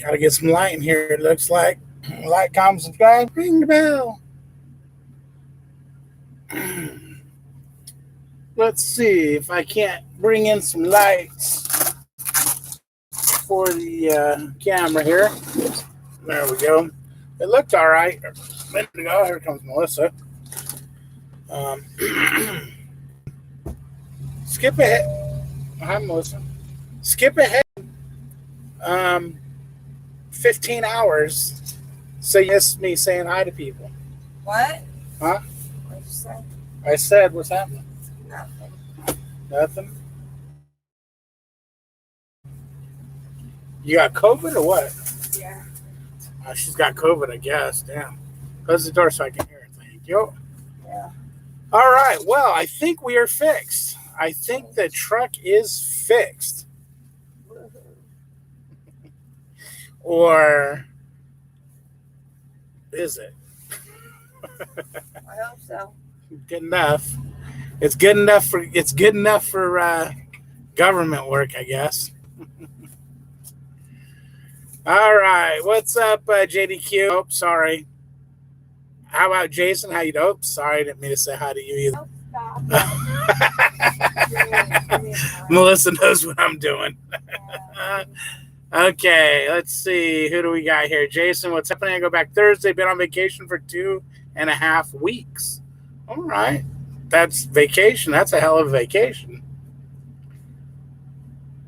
Gotta get some light in here, it looks like. Like, comment, subscribe, ring the bell. Let's see if I can't bring in some lights for the camera here. There we go. It looked all right a minute ago. Here comes Melissa. Um, skip ahead. Hi, Melissa. Skip ahead 15 hours so you missed me saying hi to people. What? Huh? What'd you say? I said, what's happening? Nothing. Nothing? You got COVID or what? Yeah. She's got COVID, I guess. Damn. Close the door so I can hear it. Thank you. Yeah. All right. Well, I think we are fixed. I think the truck is fixed. Or is it? I hope so. Good enough. It's good enough for government work, I guess. All right. What's up, JDQ? Oh, sorry. How about Jason? How you doing? Oh, sorry, I didn't mean to say hi to you either. Melissa knows what I'm doing. Okay, let's see. Who do we got here? Jason, what's happening? I go back Thursday. Been on vacation for 2.5 weeks. All right. That's vacation. That's a hell of a vacation.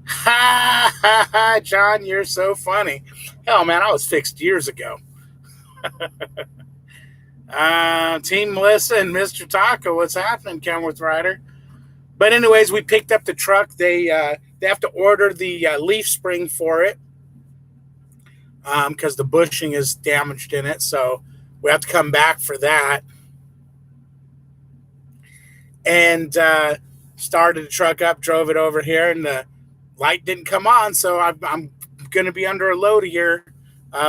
Ha ha ha, John, you're so funny. Hell, man, I was fixed years ago. Team Melissa and Mr. Taco, what's happening, Kenworth Rider? But anyways, we picked up the truck. They have to order the leaf spring for it because the bushing is damaged in it. So we have to come back for that. And started the truck up, drove it over here, and the light didn't come on. So I'm going to be under a load here.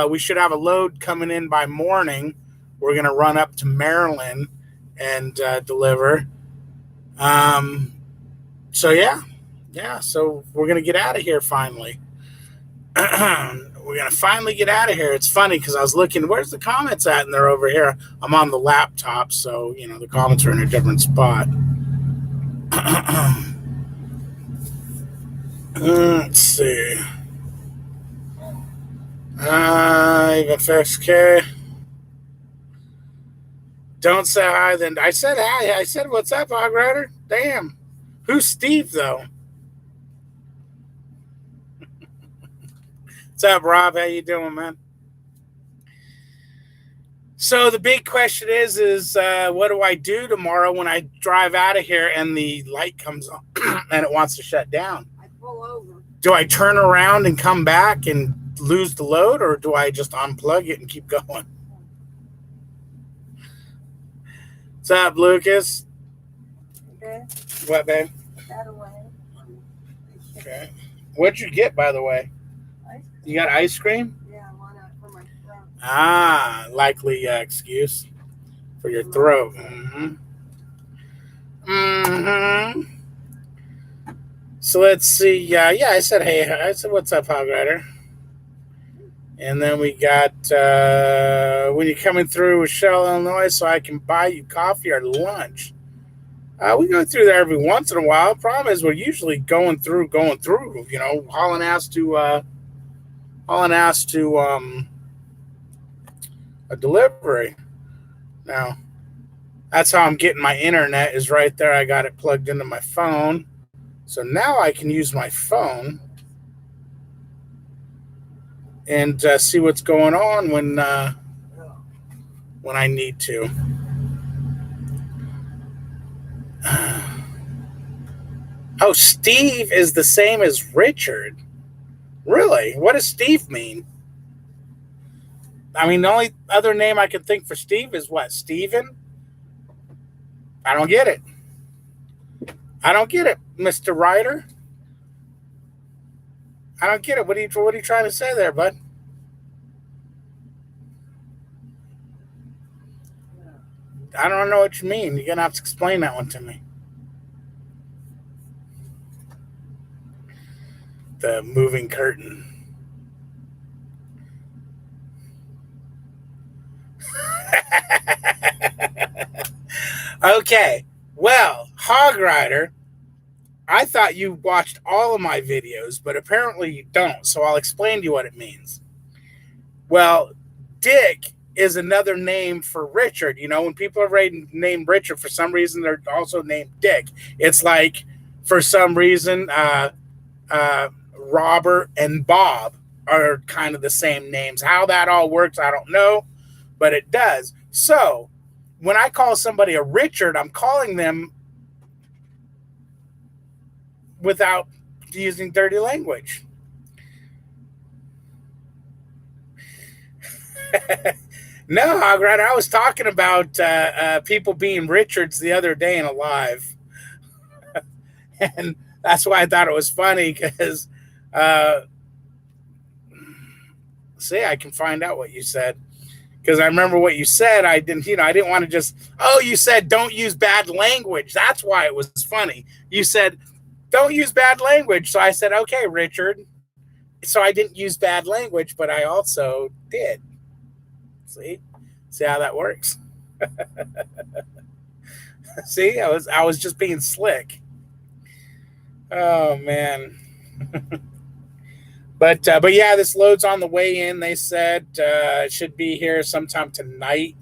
We should have a load coming in by morning. We're going to run up to Maryland and deliver. So so we're going to get out of here finally. We're going to finally get out of here. It's funny because I was looking, where's the comments at? And they're over here. I'm on the laptop, so, the comments are in a different spot. Let's see. Even FXK. Don't say hi then. I said hi. I said, what's up, Hog Rider? Damn. Who's Steve, though? What's up, Rob? How you doing, man? So the big question is what do I do tomorrow when I drive out of here and the light comes on and it wants to shut down? I pull over. Do I turn around and come back and lose the load, or do I just unplug it and keep going? What's up, Lucas? Okay. What, babe? Put that away. Okay. What'd you get, by the way? You got ice cream? Yeah, I want it for my throat. Likely excuse for your throat. So let's see. I said, hey. I said, what's up, Hog Rider? And then we got, when you're coming through Shell, Illinois, so I can buy you coffee or lunch. We go through there every once in a while. The problem is we're usually going through, hauling ass to a delivery. Now, that's how I'm getting my internet is right there. I got it plugged into my phone. So now I can use my phone and see what's going on when I need to. Oh, Steve is the same as Richard. Really? What does Steve mean? I mean, the only other name I can think for Steve is what? Steven? I don't get it. Mr. Ryder. I don't get it. What are you trying to say there, bud? I don't know what you mean. You're going to have to explain that one to me. The moving curtain. Okay. Well, Hog Rider, I thought you watched all of my videos, but apparently you don't. So I'll explain to you what it means. Well, Dick is another name for Richard. You know, when people are named Richard, for some reason they're also named Dick. It's like, for some reason, Robert and Bob are kind of the same names. How that all works, I don't know, but it does. So when I call somebody a Richard, I'm calling them without using dirty language. No, Hog Rider, I was talking about people being Richards the other day in a live. And that's why I thought it was funny because, see, I can find out what you said. Because I remember what you said. I didn't want to just, oh, you said don't use bad language. That's why it was funny. You said, don't use bad language. So I said, okay, Richard. So I didn't use bad language, but I also did. See how that works? See, I was just being slick. Oh man. But yeah, this load's on the way in. They said it should be here sometime tonight.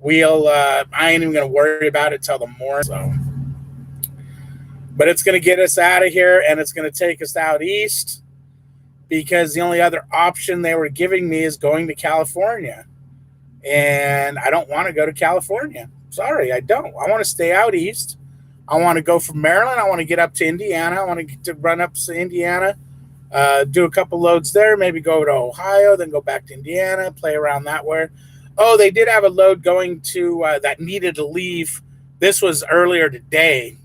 I ain't even gonna worry about it till the morning. So, but it's gonna get us out of here, and it's gonna take us out east, because the only other option they were giving me is going to California, and I don't want to go to California. Sorry, I don't. I want to stay out east. I want to go from Maryland. I want to get up to Indiana. I want to get to run up to Indiana. Do a couple loads there, maybe go to Ohio, then go back to Indiana, play around that way. Oh, they did have a load going to that needed to leave. This was earlier today,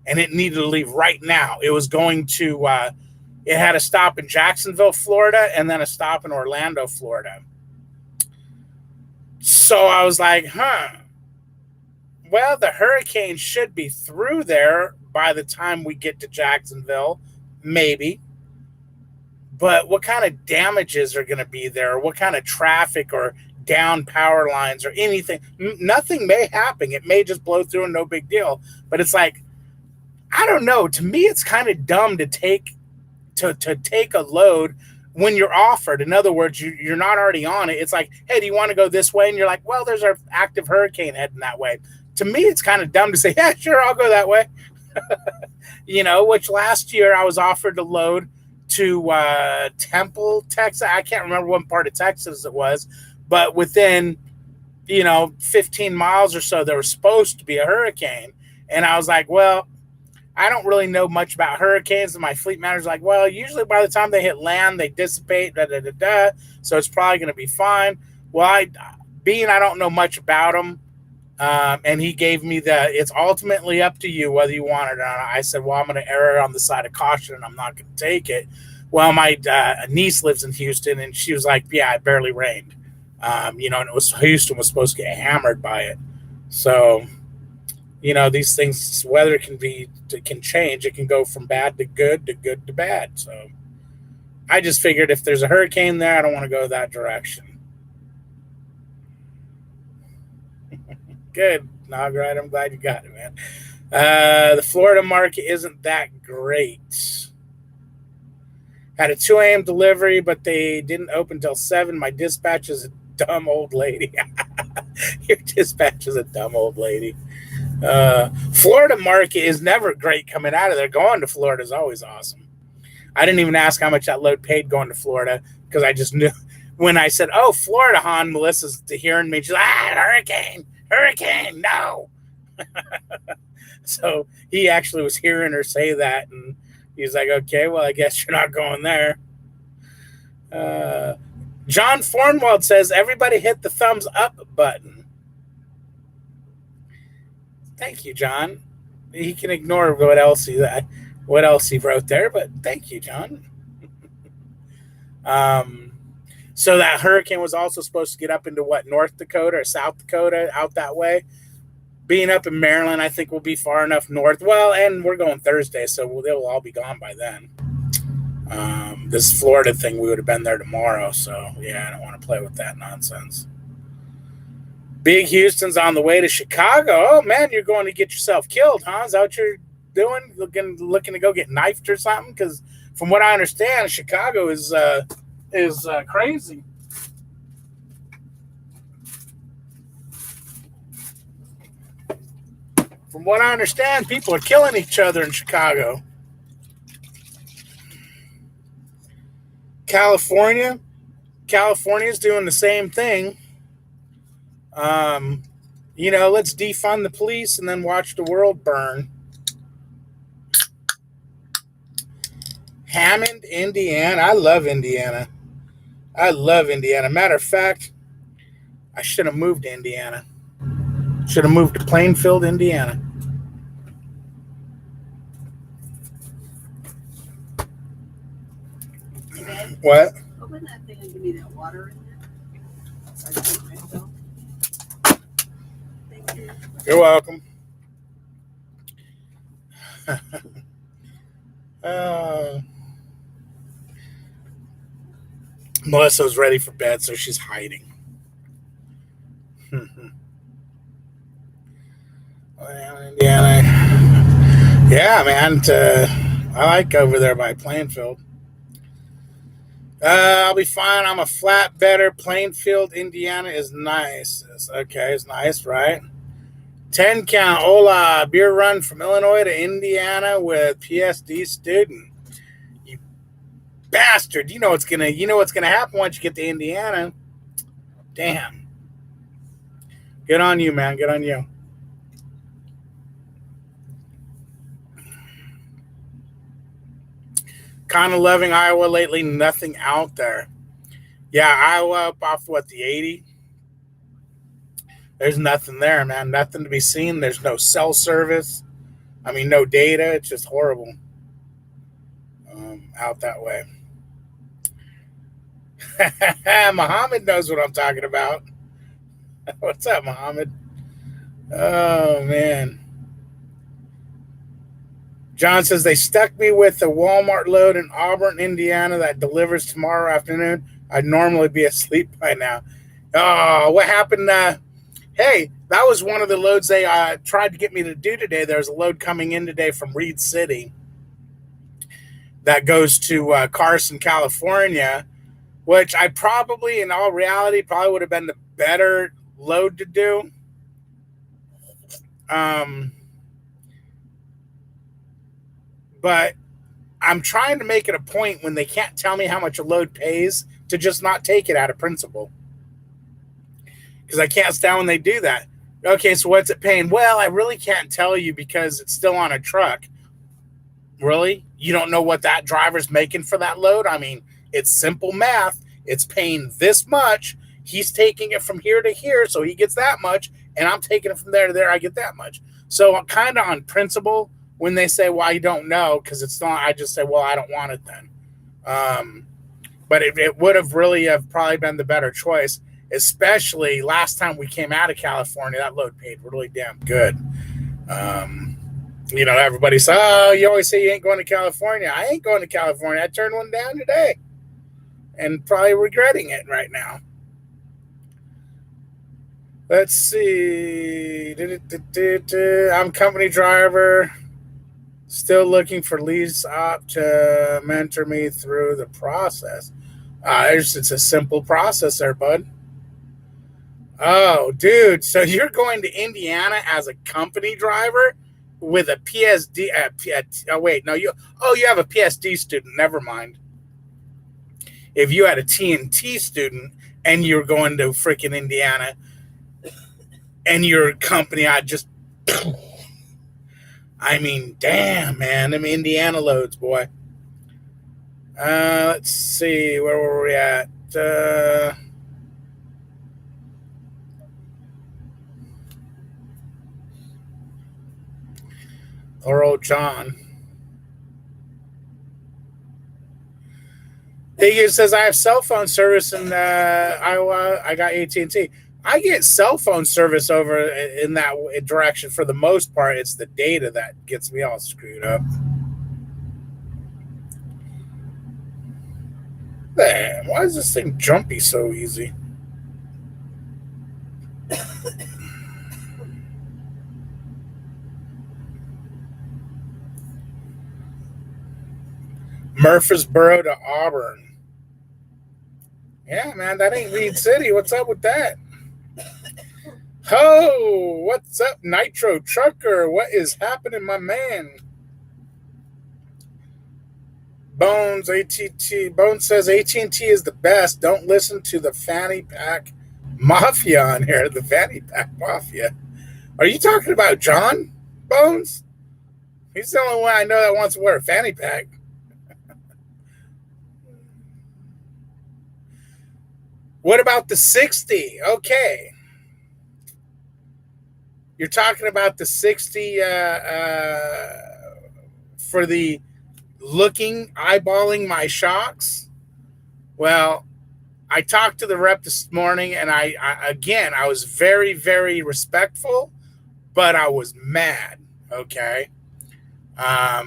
and it needed to leave right now. It was going to, it had a stop in Jacksonville, Florida, and then a stop in Orlando, Florida. So I was like, well, the hurricane should be through there by the time we get to Jacksonville, maybe. But what kind of damages are going to be there? What kind of traffic or down power lines or anything? Nothing may happen. It may just blow through and no big deal. But it's like, I don't know. To me, it's kind of dumb to take a load when you're offered. In other words, you're not already on it. It's like, hey, do you want to go this way? And you're like, well, there's an active hurricane heading that way. To me, it's kind of dumb to say, yeah, sure, I'll go that way. Which last year I was offered a load to Temple, Texas. I can't remember what part of Texas it was, but within, 15 miles or so, there was supposed to be a hurricane. And I was like, well, I don't really know much about hurricanes. And my fleet manager's like, well, usually by the time they hit land, they dissipate, so it's probably going to be fine. Well, I don't know much about them. And he gave me it's ultimately up to you whether you want it or not. I said, well, I'm going to err on the side of caution and I'm not going to take it. Well, my niece lives in Houston, and she was like, yeah, it barely rained. And Houston was supposed to get hammered by it. So, these things, weather can change. It can go from bad to good to bad. So I just figured if there's a hurricane there, I don't want to go that direction. Good. No, right. I'm glad you got it, man. The Florida market isn't that great. Had a 2 a.m. delivery, but they didn't open till 7. My dispatch is a dumb old lady. Your dispatch is a dumb old lady. Florida market is never great coming out of there. Going to Florida is always awesome. I didn't even ask how much that load paid going to Florida, because I just knew when I said, oh, Florida, hon, Melissa's hearing me. She's like, hurricane, no. So he actually was hearing her say that, and he was like, okay, well, I guess you're not going there. John Fornwald says, everybody hit the thumbs up button. Thank you, John. He can ignore what else he wrote there, but thank you, John. So that hurricane was also supposed to get up into North Dakota or South Dakota, out that way. Being up in Maryland, I think we'll be far enough north. Well, and we're going Thursday, so they'll all be gone by then. This Florida thing, we would have been there tomorrow. So, yeah, I don't want to play with that nonsense. Big Houston's on the way to Chicago. Oh man, you're going to get yourself killed, huh? Is that what you're doing? Looking to go get knifed or something? Because from what I understand, Chicago is crazy. From what I understand, people are killing each other in Chicago. California's doing the same thing. Let's defund the police and then watch the world burn. Hammond, Indiana. I love Indiana. Matter of fact, I should have moved to Indiana. Should have moved to Plainfield, Indiana. What? Open that thing and give me that water in there. Thank you. You're welcome. Melissa's ready for bed, so she's hiding. Indiana. Yeah, man. I like over there by Plainfield. I'll be fine. I'm a flat better. Plainfield, Indiana is nice. Okay, it's nice, right? 10 count. Hola, beer run from Illinois to Indiana with PSD student. You bastard! You know what's gonna happen once you get to Indiana. Damn. Good on you, man. Good on you. Kind of loving Iowa lately. Nothing out there. Yeah, Iowa up off the 80. There's nothing there, man. Nothing to be seen. There's no cell service. I mean, no data. It's just horrible out that way. Muhammad knows what I'm talking about. What's up, Muhammad? Oh, man. John says, they stuck me with a Walmart load in Auburn, Indiana that delivers tomorrow afternoon. I'd normally be asleep by now. Oh, what happened? Hey, that was one of the loads they tried to get me to do today. There's a load coming in today from Reed City that goes to Carson, California, which I probably, in all reality, probably would have been the better load to do. But I'm trying to make it a point when they can't tell me how much a load pays to just not take it out of principle. Because I can't stand when they do that. Okay, so what's it paying? Well, I really can't tell you because it's still on a truck. Really? You don't know what that driver's making for that load? I mean, it's simple math. It's paying this much. He's taking it from here to here, so he gets that much. And I'm taking it from there to there, I get that much. So kind of on principle, when they say, well, you don't know, because it's not, I just say, well, I don't want it then. But it would have really probably been the better choice, especially last time we came out of California. That load paid really damn good. Everybody says, oh, you always say you ain't going to California. I ain't going to California. I turned one down today and probably regretting it right now. Let's see. I'm company driver. Still looking for lease op to mentor me through the process. It's a simple process there, bud. Oh, dude. So you're going to Indiana as a company driver with a PSD? You have a PSD student. Never mind. If you had a TNT student and you're going to freaking Indiana and your company, damn, man. Them Indiana loads, boy. Let's see. Where were we at? Or old John. He says, I have cell phone service in Iowa. I got AT&T. I get cell phone service over in that direction for the most part. It's the data that gets me all screwed up. Man, why is this thing jumpy so easy? Murfreesboro to Auburn. Yeah, man, that ain't Reed City. What's up with that? Oh, what's up, Nitro Trucker? What is happening, my man? Bones, ATT. Bones says AT&T is the best. Don't listen to the fanny pack mafia on here. The fanny pack mafia. Are you talking about John, Bones? He's the only one I know that wants to wear a fanny pack. What about the 60? Okay. You're talking about the 60 for the eyeballing my shocks? Well, I talked to the rep this morning, and I was very, very respectful, but I was mad. Okay. I've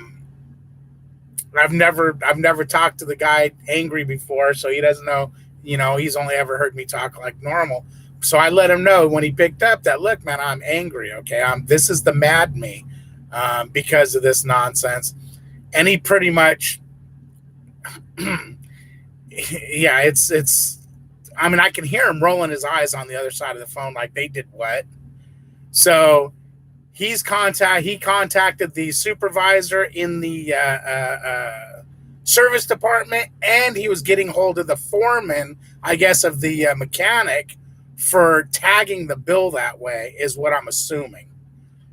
never talked to the guy angry before, so he doesn't know, he's only ever heard me talk like normal. So I let him know when he picked up that, look, man, I'm angry. Okay. This is the mad me, because of this nonsense. And he pretty much, yeah, it's, I mean, I can hear him rolling his eyes on the other side of the phone. Like, they did what? So he contacted the supervisor in the service department, and he was getting hold of the foreman, I guess, of the mechanic for tagging the bill that way, is what I'm assuming,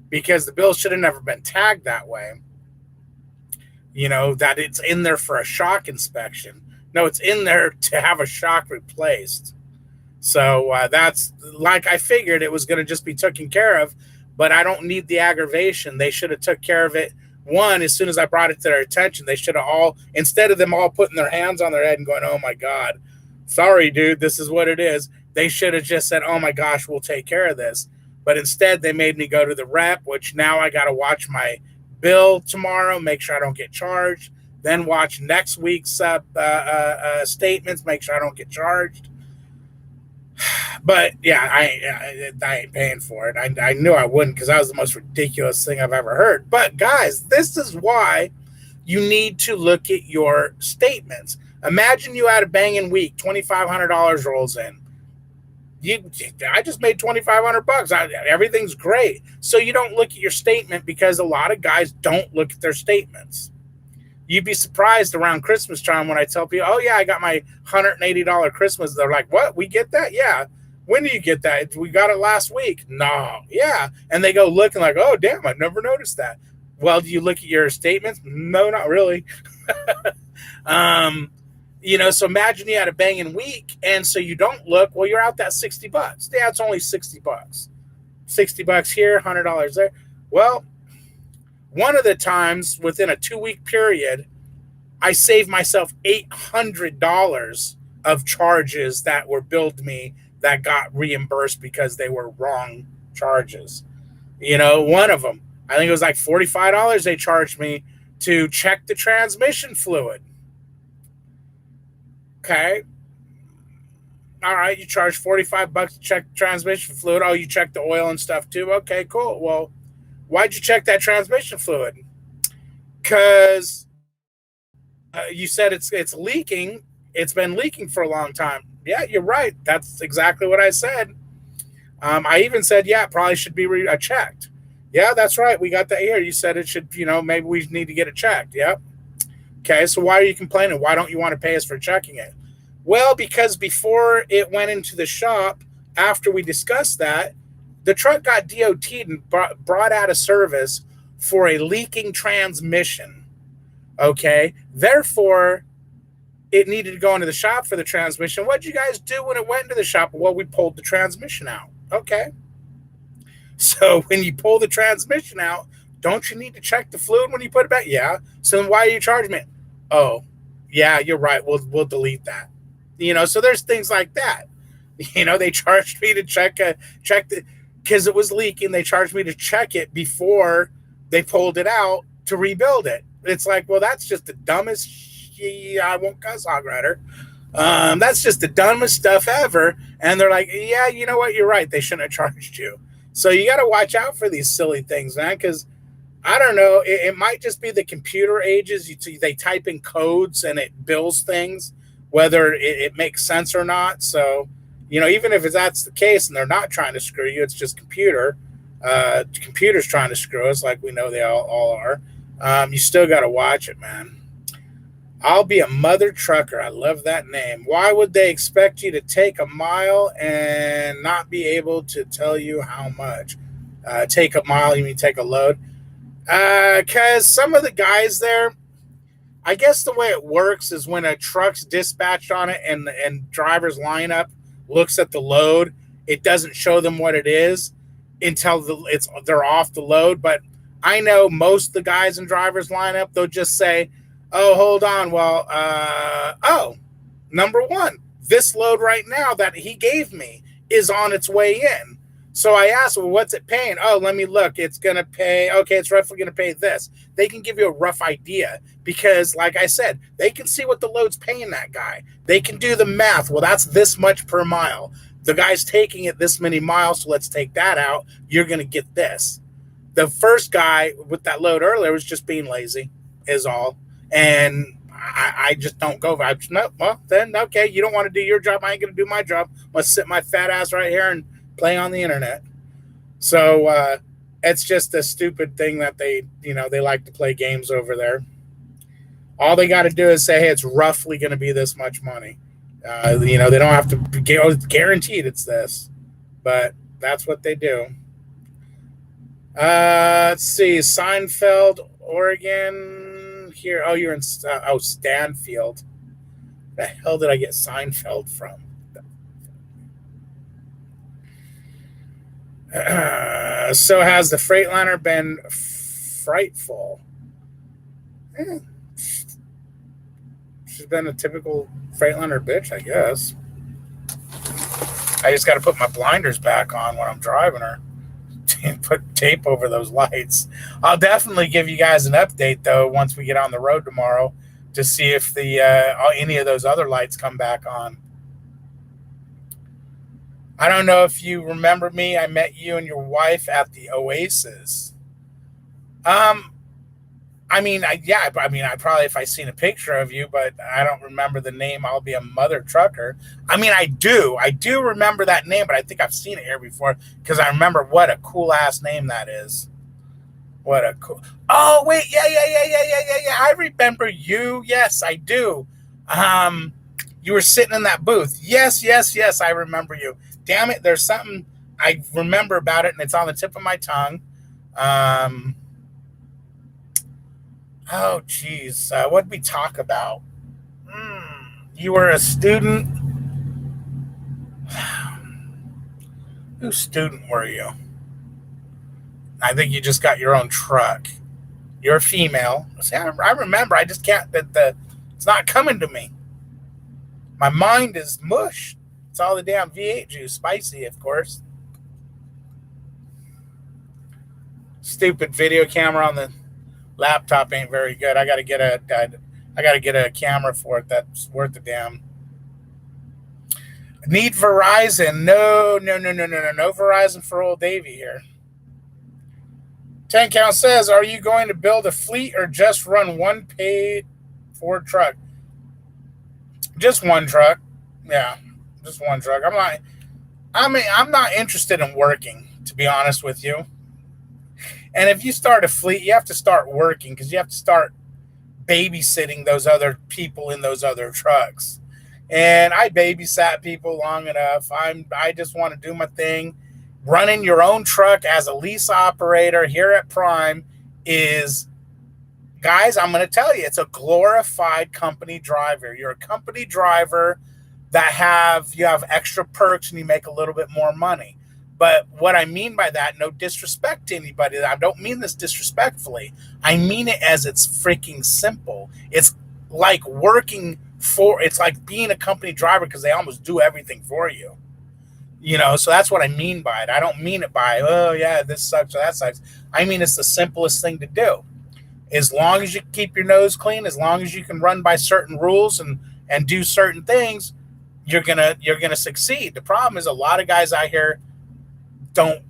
because the bill should have never been tagged that way. That it's in there for a shock inspection. No, it's in there to have a shock replaced. So that's, like, I figured it was going to just be taken care of, but I don't need the aggravation. They should have took care of it. One, as soon as I brought it to their attention, they should have all, instead of them all putting their hands on their head and going, oh my God, sorry, dude, this is what it is. They should have just said, oh my gosh, we'll take care of this. But instead, they made me go to the rep, which now I got to watch my bill tomorrow, make sure I don't get charged, then watch next week's statements, make sure I don't get charged. But yeah, I ain't paying for it. I knew I wouldn't, because that was the most ridiculous thing I've ever heard. But guys, this is why you need to look at your statements. Imagine you had a banging week, $2,500 rolls in. I just made $2,500. Everything's great. So you don't look at your statement, because a lot of guys don't look at their statements. You'd be surprised around Christmas time when I tell people, oh yeah, I got my $180 Christmas. They're like, what? We get that? Yeah. When do you get that? We got it last week. No. Yeah. And they go looking like, oh damn, I never noticed that. Well, do you look at your statements? No, not really. So imagine you had a banging week, and so you don't look, well, you're out that $60. Yeah, it's only $60. $60 here, $100 there. Well, one of the times within a 2-week period, I saved myself $800 of charges that were billed me that got reimbursed because they were wrong charges. One of them, I think it was like $45 they charged me to check the transmission fluid. Okay. All right, you charge $45 to check transmission fluid. Oh, you check the oil and stuff too? Okay, cool. Well, why'd you check that transmission fluid? Because you said it's leaking. It's been leaking for a long time. Yeah, you're right. That's exactly what I said. I even said, yeah, it probably should be checked. Yeah, that's right. We got that here. You said it should, maybe we need to get it checked. Yep. Okay, so why are you complaining? Why don't you want to pay us for checking it? Well, because before it went into the shop, after we discussed that, the truck got DOT'd and brought out of service for a leaking transmission. Okay, therefore, it needed to go into the shop for the transmission. What did you guys do when it went into the shop? Well, we pulled the transmission out. Okay. So when you pull the transmission out, don't you need to check the fluid when you put it back? Yeah. So then why are you charging me? Oh, yeah, you're right. We'll delete that. So there's things like that. They charged me to check because it was leaking. They charged me to check it before they pulled it out to rebuild it. It's like, well, that's just the dumbest. I won't cuss, Hog Rider. That's just the dumbest stuff ever. And they're like, yeah, you know what? You're right. They shouldn't have charged you. So you got to watch out for these silly things, man, because I don't know. It might just be the computer ages. They type in codes and it bills things, whether it makes sense or not. So, even if that's the case and they're not trying to screw you, it's just computer. Computer's trying to screw us, like we know they all are. You still got to watch it, man. I'll be a mother trucker. I love that name. Why would they expect you to take a mile and not be able to tell you how much? Take a mile, you mean take a load? Because some of the guys there, I guess the way it works is when a truck's dispatched on it and driver's lineup looks at the load, it doesn't show them what it is until they're off the load. But I know most of the guys in drivers lineup, they'll just say, "Oh, hold on. Well, number one, this load right now that he gave me is on its way in." So I asked, "Well, what's it paying?" "Oh, let me look. It's going to pay, okay, it's roughly going to pay this." They can give you a rough idea because, like I said, they can see what the load's paying that guy. They can do the math. Well, that's this much per mile. The guy's taking it this many miles, so let's take that out. You're going to get this. The first guy with that load earlier was just being lazy, is all. And I just don't go. No, well, then, okay, you don't want to do your job. I ain't going to do my job. I'm going to sit my fat ass right here and play on the internet. So it's just a stupid thing that they like to play games over there. All they got to do is say, hey, it's roughly going to be this much money. They don't have to guaranteed it's this, but that's what they do. Let's see, Seinfeld, Oregon. Here, oh, you're in Stanfield. The hell did I get Seinfeld from? So has the Freightliner been frightful? She's been a typical Freightliner bitch, I guess. I just got to put my blinders back on when I'm driving her and put tape over those lights. I'll definitely give you guys an update, though, once we get on the road tomorrow to see if any of those other lights come back on. I don't know if you remember me. I met you and your wife at the Oasis. I probably, if I seen a picture of you, but I don't remember the name. I'll be a mother trucker. I do remember that name, but I think I've seen it here before because I remember what a cool ass name that is. What a cool. Oh wait, yeah. I remember you. Yes, I do. You were sitting in that booth. Yes. I remember you. Damn it, there's something I remember about it, and it's on the tip of my tongue. Oh, geez. What did we talk about? You were a student. Whose student were you? I think you just got your own truck. You're a female. See, I remember. I just can't. It's not coming to me. My mind is mush. It's all the damn V8 juice. Spicy, of course. Stupid video camera on the laptop ain't very good. I gotta get a camera for it that's worth the damn. Need Verizon? No Verizon for old Davey here. 10 Count says, are you going to build a fleet or just run one paid Ford truck? Just one truck. Yeah, just one truck. I'm not interested in working, to be honest with you. And if you start a fleet, you have to start working because you have to start babysitting those other people in those other trucks. And I babysat people long enough. I just want to do my thing. Running your own truck as a lease operator here at Prime is, guys, I'm going to tell you, it's a glorified company driver. You're a company driver that you have extra perks and you make a little bit more money. But what I mean by that, no disrespect to anybody. I don't mean this disrespectfully. I mean it as it's freaking simple. It's like it's like being a company driver because they almost do everything for you. So that's what I mean by it. I don't mean it by, oh yeah, this sucks or that sucks. I mean, it's the simplest thing to do. As long as you keep your nose clean, as long as you can run by certain rules and do certain things, you're gonna succeed. The problem is a lot of guys out here don't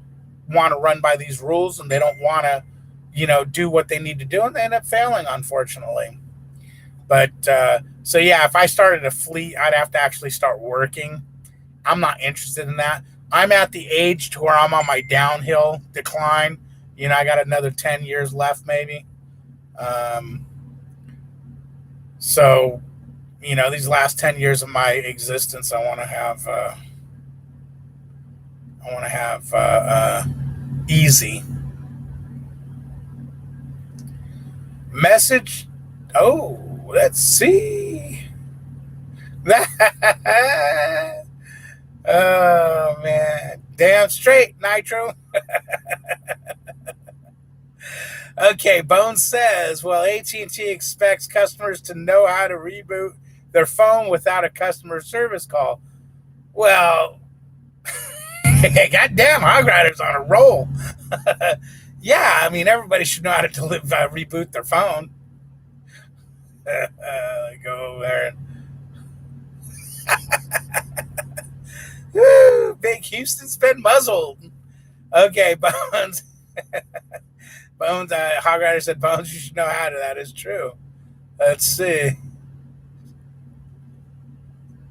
want to run by these rules and they don't want to, do what they need to do, and they end up failing, unfortunately. But so yeah, if I started a fleet, I'd have to actually start working. I'm not interested in that. I'm at the age to where I'm on my downhill decline. I got another 10 years left, maybe. So, these last 10 years of my existence, I want to have easy. Message. Oh, let's see. Oh man, damn straight, Nitro. Okay, Bones says, well, AT&T expects customers to know how to reboot their phone without a customer service call. Well, goddamn, Hog Rider's on a roll. Yeah, I mean, everybody should know how to reboot their phone. Go over there. Woo, Big Houston's been muzzled. Okay, Bones. Bones, Hog Rider said, Bones, you should know how to. That is true. Let's see.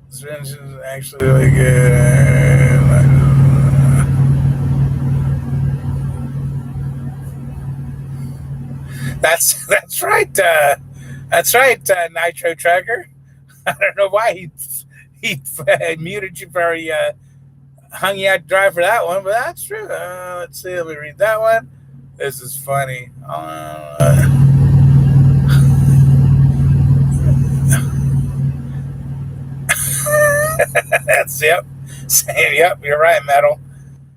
This is actually really good. That's right. That's right, Nitro Trucker. I don't know why he muted you for hung you out to dry for that one, but that's true. Let's see. Let me read that one. This is funny. That's yep. You're right, Metal.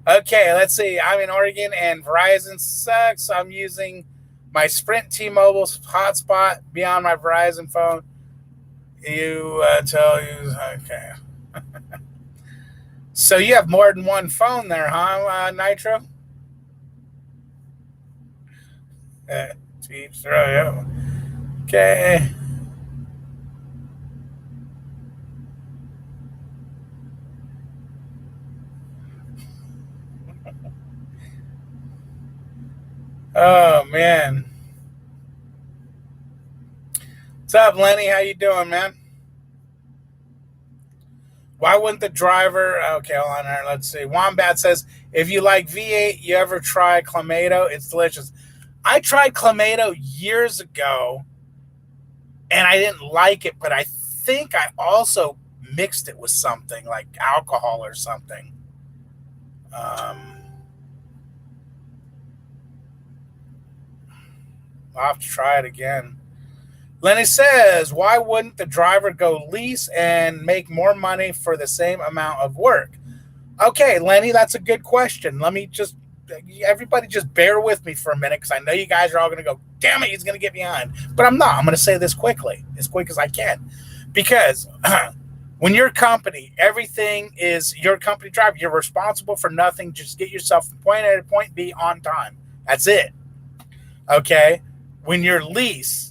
Okay, let's see. I'm in Oregon and Verizon sucks. I'm using my Sprint T-Mobile hotspot beyond my Verizon phone. Okay. So you have more than one phone there, huh, Nitro? Teeps, yeah. Okay. Oh man. What's up, Lenny? How you doing, man? Why wouldn't the driver? Okay, hold on here. Let's see. Wombat says, if you like V8, you ever try Clamato? It's delicious. I tried Clamato years ago, and I didn't like it, but I think I also mixed it with something like alcohol or something. I'll have to try it again. Lenny says, why wouldn't the driver go lease and make more money for the same amount of work? Okay, Lenny, that's a good question. Everybody just bear with me for a minute because I know you guys are all going to go, damn it, he's going to get behind. But I'm not. I'm going to say this quickly, as quick as I can. Because when your company, everything is your company driver, you're responsible for nothing. Just get yourself from point A to point B on time. That's it. Okay? When you're lease,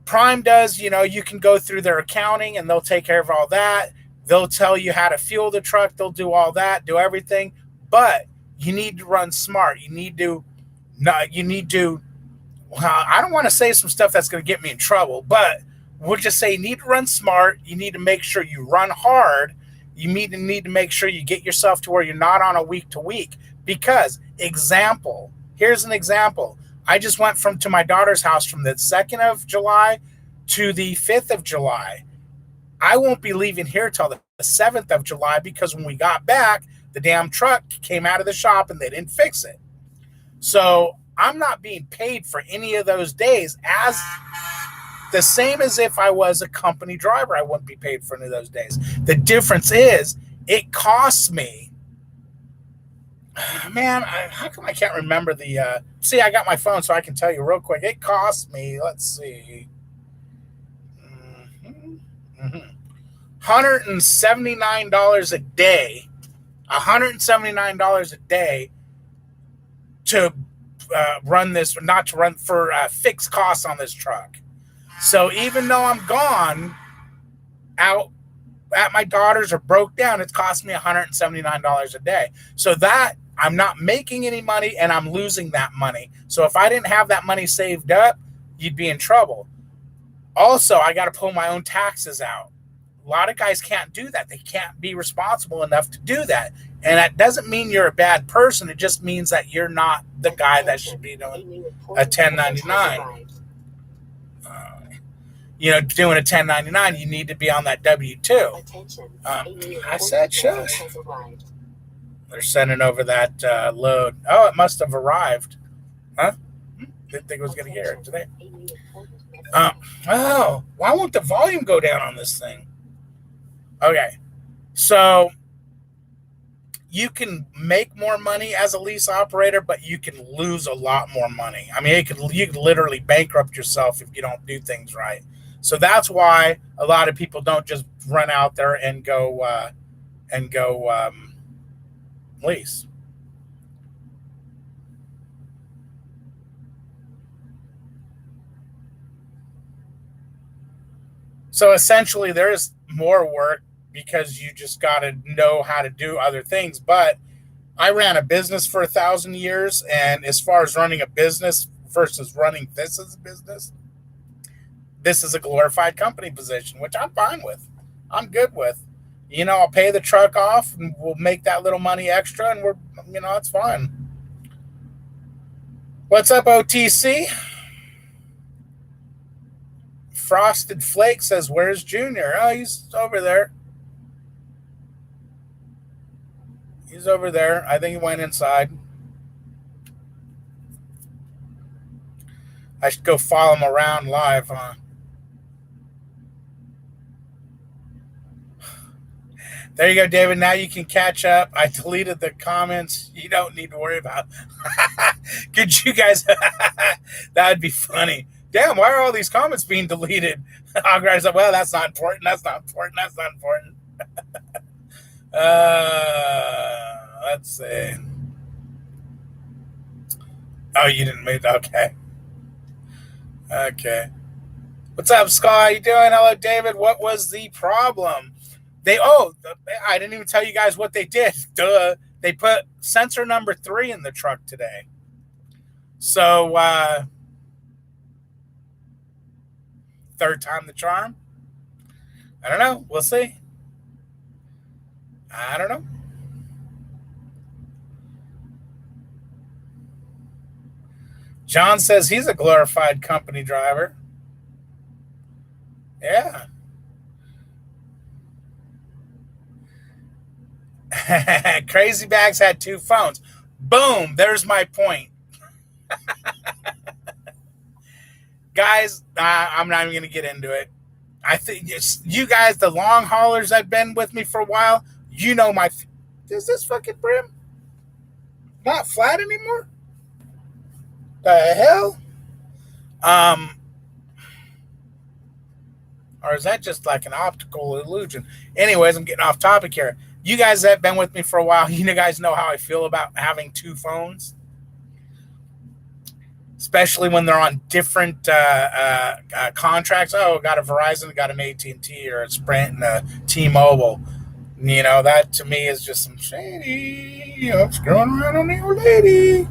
Prime does, you can go through their accounting and they'll take care of all that. They'll tell you how to fuel the truck. They'll do all that, do everything. But you need to run smart. I don't want to say some stuff that's going to get me in trouble, but we'll just say you need to run smart. You need to make sure you run hard. You need to make sure you get yourself to where you're not on a week to week. Because, here's an example. I just went to my daughter's house from the 2nd of July to the 5th of July. I won't be leaving here till the 7th of July because when we got back, the damn truck came out of the shop and they didn't fix it. So I'm not being paid for any of those days, as the same as if I was a company driver. I wouldn't be paid for any of those days. The difference is it costs me. Man, how come I can't remember the... see, I got my phone so I can tell you real quick. It cost me, let's see, $179 a day. $179 a day to run this, not to run for fixed costs on this truck. So even though I'm gone out at my daughter's or broke down, it's cost me $179 a day. So that I'm not making any money and I'm losing that money. So if I didn't have that money saved up, you'd be in trouble. Also, I got to pull my own taxes out. A lot of guys can't do that. They can't be responsible enough to do that. And that doesn't mean you're a bad person. It just means that you're not the guy that should be doing a 1099. Doing a 1099, you need to be on that W-2. I said shush. They're sending over that load. Oh, it must have arrived. Huh? Didn't think it was going to get here today. Why won't the volume go down on this thing? Okay, so you can make more money as a lease operator, but you can lose a lot more money. I mean, you could literally bankrupt yourself if you don't do things right. So that's why a lot of people don't just run out there and go lease. So essentially, there's more work because you just got to know how to do other things. But I ran a business for 1,000 years, and as far as running a business versus running this as a business, this is a glorified company position, which I'm fine with. I'm good with. I'll pay the truck off, and we'll make that little money extra, and it's fine. What's up, OTC? Frosted Flake says, "Where's Junior?" Oh, he's over there. He's over there. I think he went inside. I should go follow him around live, huh? There you go, David. Now you can catch up. I deleted the comments. You don't need to worry about. Could you guys? That would be funny. Damn, why are all these comments being deleted? Hogrider's like, well, that's not important. That's not important. That's not important. Let's see. Oh, you didn't make that. Okay. Okay. What's up, Scott? How you doing? Hello, David. What was the problem? I didn't even tell you guys what they did. Duh. They put sensor number 3 in the truck today. So, third time the charm? I don't know. We'll see. I don't know. John says he's a glorified company driver. Yeah. Crazy Bags had 2 phones. Boom. There's my point. Guys, I'm not even going to get into it. I think you guys, the long haulers that have been with me for a while, is this fucking brim not flat anymore? The hell? Or is that just like an optical illusion? Anyways, I'm getting off topic here. You guys that have been with me for a while, you guys know how I feel about having 2 phones. Especially when they're on different contracts. Oh, got a Verizon, got an AT&T or a Sprint and a T-Mobile. That to me is just some shady, screwing around on the old lady.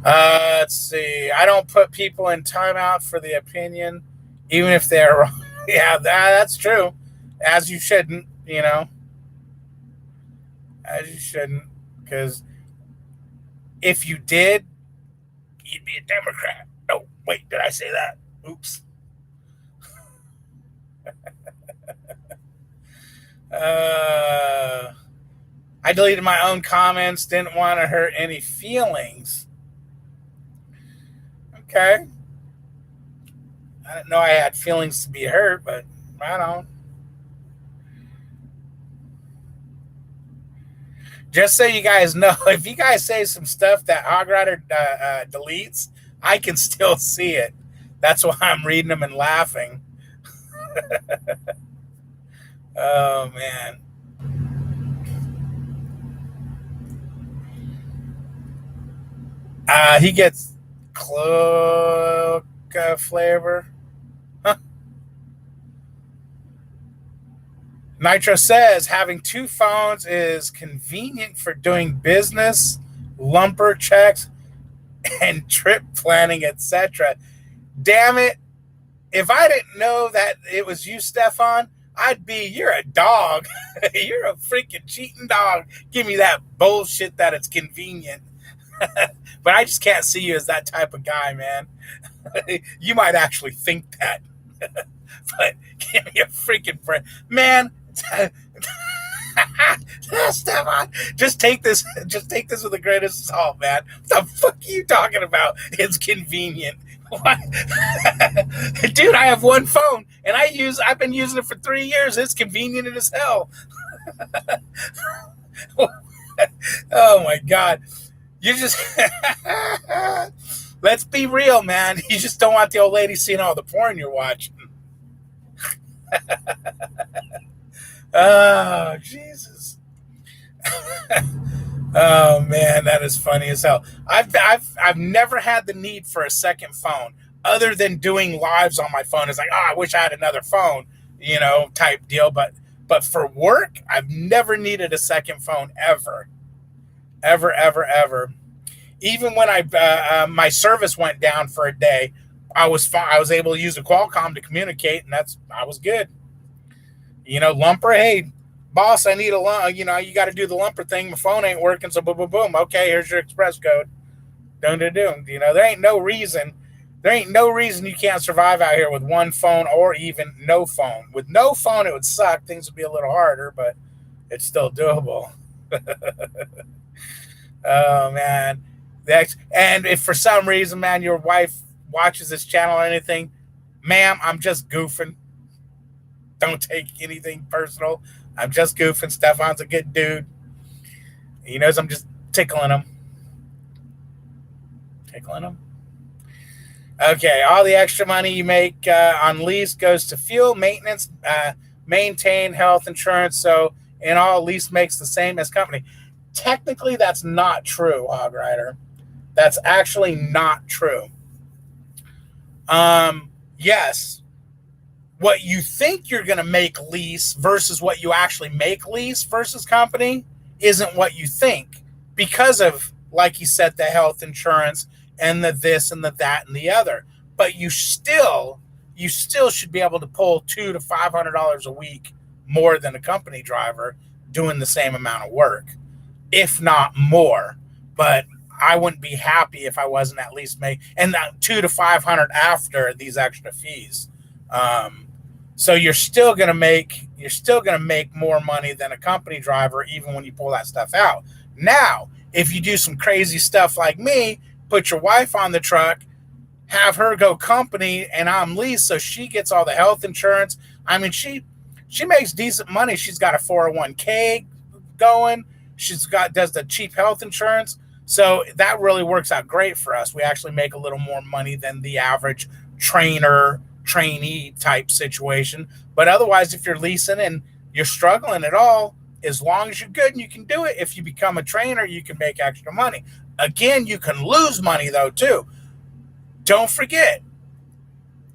Let's see. I don't put people in timeout for the opinion, even if they're wrong. Yeah, that's true. As you shouldn't, As you shouldn't. Because if you did, you'd be a Democrat. Oh, wait, did I say that? Oops. I deleted my own comments. Didn't want to hurt any feelings. Okay. I didn't know I had feelings to be hurt, but I don't. Just so you guys know, if you guys say some stuff that Hogrider deletes, I can still see it. That's why I'm reading them and laughing. Oh, man. He gets cloak flavor. Huh? Nitro says having two phones is convenient for doing business, lumper checks, and trip planning, etc. Damn it. If I didn't know that it was you, Stefan, I'd be, you're a dog. You're a freaking cheating dog. Give me that bullshit that it's convenient. But I just can't see you as that type of guy, man. You might actually think that. But give me a freaking friend. Man, Stefan, just take this with a grain of salt, man. What the fuck are you talking about? It's convenient. What? Dude, I have one phone and I've been using it for 3 years. It's convenient as hell. Oh my God. You just let's be real, man. You just don't want the old lady seeing all the porn you're watching. Oh, Jesus. Oh man, that is funny as hell. I've never had the need for a second phone other than doing lives on my phone. It's like, oh, I wish I had another phone, type deal. But for work, I've never needed a second phone ever. Ever, ever, ever. Even when my service went down for a day, I was able to use a Qualcomm to communicate, and I was good. Lumper, hey, boss, I need a lump. You got to do the lumper thing. My phone ain't working, so boom, boom, boom. Okay, here's your express code. Doom. There ain't no reason you can't survive out here with one phone or even no phone. With no phone, it would suck. Things would be a little harder, but it's still doable. Oh, man. And if for some reason, man, your wife watches this channel or anything, ma'am, I'm just goofing. Don't take anything personal. I'm just goofing. Stefan's a good dude. He knows I'm just tickling him. Okay, all the extra money you make on lease goes to fuel, maintenance, maintain health insurance. So in all, lease makes the same as company. Technically, that's not true, Hog Rider. That's actually not true. Yes, what you think you're going to make lease versus what you actually make lease versus company isn't what you think because of, like you said, the health insurance and the this and the that and the other. But you still should be able to pull $200 to $500 a week more than a company driver doing the same amount of work, if not more. But I wouldn't be happy if I wasn't at least and that $200 to $500 after these extra fees. So you're still gonna make more money than a company driver, even when you pull that stuff out. Now, if you do some crazy stuff like me, put your wife on the truck, have her go company, and I'm leased, so she gets all the health insurance. I mean, she makes decent money. She's got a 401k going. Does the cheap health insurance. So that really works out great for us. We actually make a little more money than the average trainee type situation. But otherwise, if you're leasing and you're struggling at all, as long as you're good and you can do it, if you become a trainer, you can make extra money. Again, you can lose money though too. Don't forget,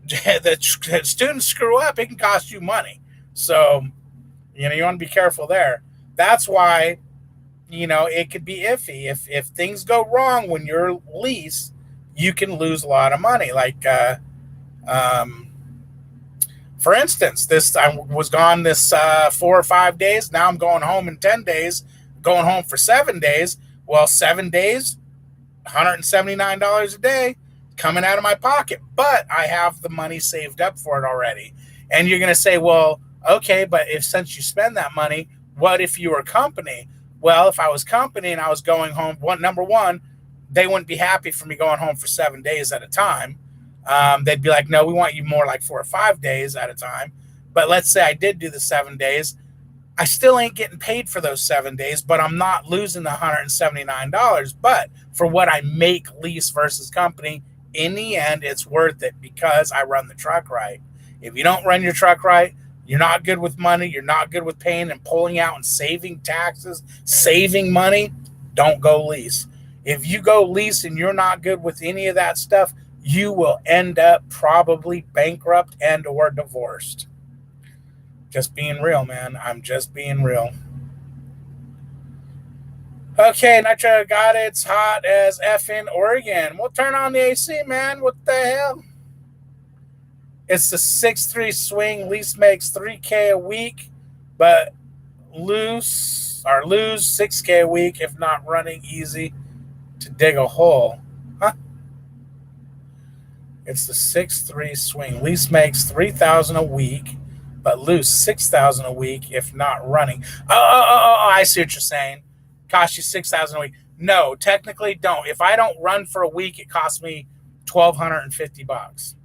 the students screw up, it can cost you money. So, you want to be careful there. That's why, it could be iffy. If things go wrong when you're leased, you can lose a lot of money. Like, for instance, I was gone this 4 or 5 days. Now I'm going home in 10 days, going home for 7 days. Well, 7 days, $179 a day coming out of my pocket, but I have the money saved up for it already. And you're going to say, well, okay, but since you spend that money, what if you were company? Well, if I was company and I was going home, number one, they wouldn't be happy for me going home for 7 days at a time. They'd be like, no, we want you more like 4 or 5 days at a time. But let's say I did do the 7 days. I still ain't getting paid for those 7 days, but I'm not losing the $179. But for what I make lease versus company, in the end, it's worth it because I run the truck right. If you don't run your truck right, you're not good with money. You're not good with paying and pulling out and saving taxes, saving money. Don't go lease. If you go lease and you're not good with any of that stuff, you will end up probably bankrupt and or divorced. Just being real, man. I'm just being real. Okay, Nitro got it. It's hot as F in Oregon. We'll turn on the AC, man. What the hell? It's the 6-3 swing. Least makes 3K a week, but lose 6K a week if not running easy to dig a hole. Huh? It's the 6-3 swing. Least makes 3,000 a week, but lose 6,000 a week if not running. Oh, I see what you're saying. Cost you 6,000 a week. No, technically don't. If I don't run for a week, it costs me $1,250.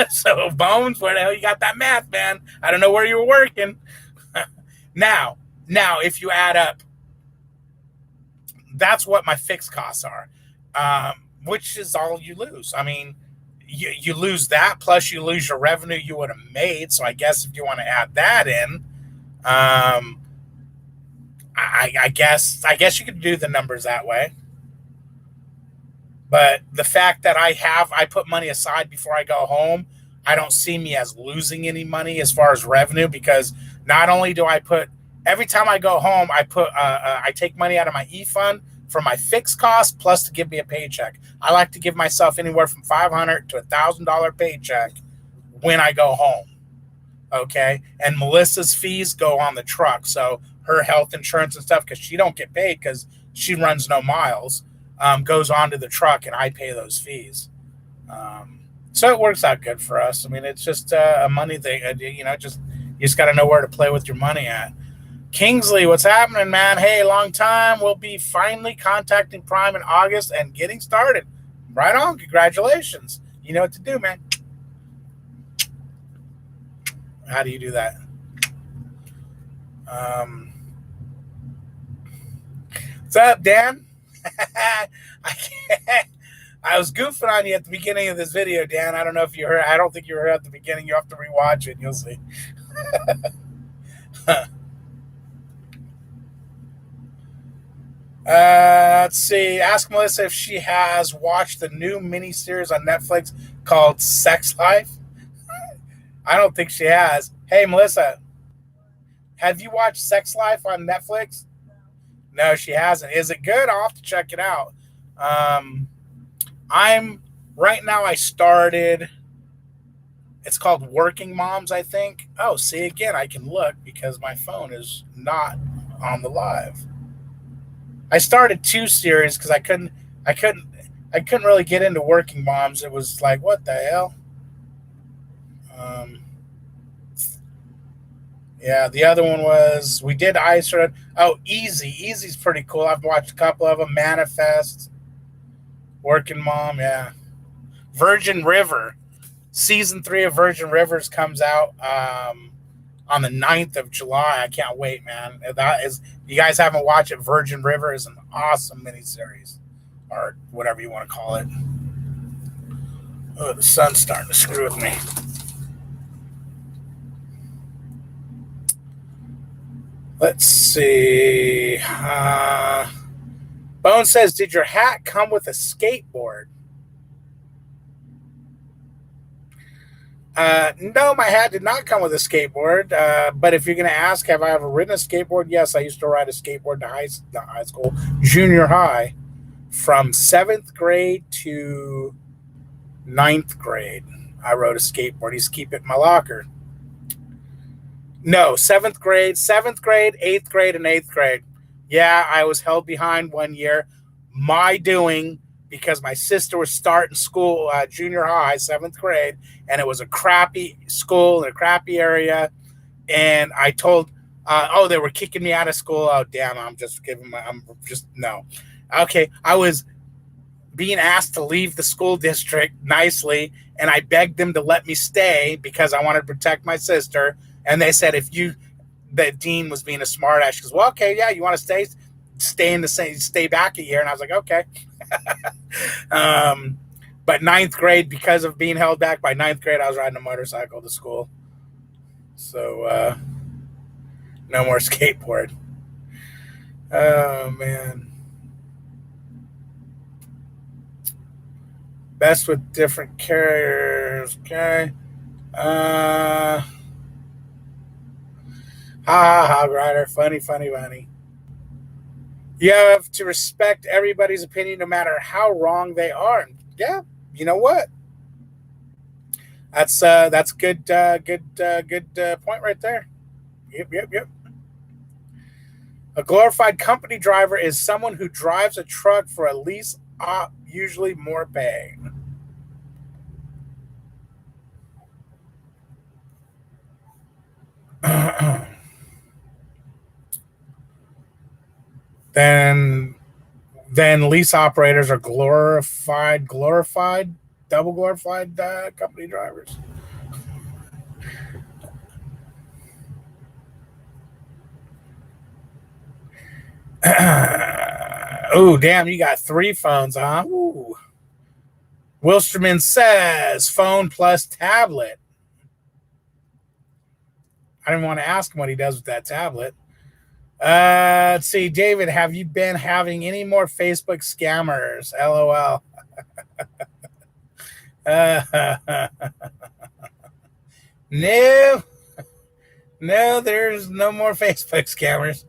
So Bones, where the hell you got that math, man? I don't know where you were working. Now, if you add up, that's what my fixed costs are, which is all you lose. I mean, you lose that, plus you lose your revenue you would have made. So I guess if you want to add that in, I guess you could do the numbers that way. But the fact that I put money aside before I go home, I don't see me as losing any money as far as revenue, because not only do I put, every time I go home, I take money out of my e-fund for my fixed costs plus to give me a paycheck. I like to give myself anywhere from $500 to $1,000 paycheck when I go home. Okay. And Melissa's fees go on the truck. So her health insurance and stuff, because she don't get paid because she runs no miles, goes onto the truck, and I pay those fees. So it works out good for us. I mean, it's just a money thing. You just got to know where to play with your money at. Kingsley, what's happening, man? Hey, long time. We'll be finally contacting Prime in August and getting started. Right on. Congratulations. You know what to do, man. How do you do that? What's up, Dan? I was goofing on you at the beginning of this video, Dan. I don't know if you heard. I don't think you heard at the beginning. You have to rewatch it. You'll see. Let's see. Ask Melissa if she has watched the new miniseries on Netflix called Sex Life. I don't think she has. Hey, Melissa, have you watched Sex Life on Netflix? No, she hasn't. Is it good? I'll have to check it out. Right now I started, it's called Working Moms, I think. Oh, see, again, I can look because my phone is not on the live. I started 2 series because I couldn't really get into Working Moms. It was like, what the hell? Yeah, the other one was, we did Ice Road. Oh, Easy. Easy's pretty cool. I've watched a couple of them. Manifest, Working Mom, yeah. Virgin River. Season 3 of Virgin Rivers comes out on the 9th of July. I can't wait, man. You guys haven't watched it, Virgin River is an awesome miniseries, or whatever you want to call it. Oh, the sun's starting to screw with me. Let's see. Bone says, did your hat come with a skateboard? No, my hat did not come with a skateboard. But if you're going to ask, have I ever ridden a skateboard? Yes, I used to ride a skateboard in high school, junior high, from 7th grade to 9th grade. I rode a skateboard. I used to keep it in my locker. No, 7th grade, 8th grade, and 8th grade. Yeah, I was held behind one year. My doing, because my sister was starting school, junior high, 7th grade, and it was a crappy school in a crappy area. And I told, they were kicking me out of school. Oh, damn, no. Okay, I was being asked to leave the school district nicely, and I begged them to let me stay because I wanted to protect my sister. And they said, the dean was being a smart ass. She goes, well, okay, yeah, you want to stay back a year. And I was like, okay. But 9th grade, because of being held back by 9th grade, I was riding a motorcycle to school. So, no more skateboard. Oh, man. Best with different carriers. Okay. Ha ha, Hog Rider. Funny, funny, funny. You have to respect everybody's opinion no matter how wrong they are. And yeah, you know what? That's good point right there. Yep, yep, yep. A glorified company driver is someone who drives a truck for a lease op, usually more pay. then then lease operators are double glorified company drivers. Oh, damn, you got three phones, huh? Ooh. Wilsterman says phone plus tablet. I didn't want to ask him what he does with that tablet. Let's see, David, have you been having any more Facebook scammers? LOL. No, no, there's no more Facebook scammers.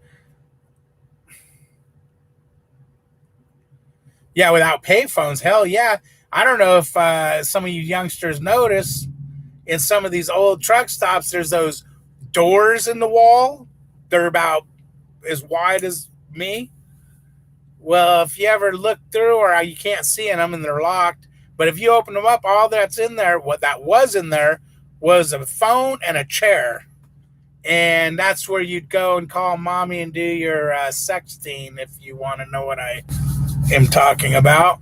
Yeah, without payphones, hell yeah. I don't know if some of you youngsters notice in some of these old truck stops, there's those doors in the wall. They're about as wide as me. Well, if you ever look through or you can't see in them and they're locked, but if you open them up, all that's in there, what that was in there was a phone and a chair. And that's where you'd go and call mommy and do your sexting if you want to know what I am talking about.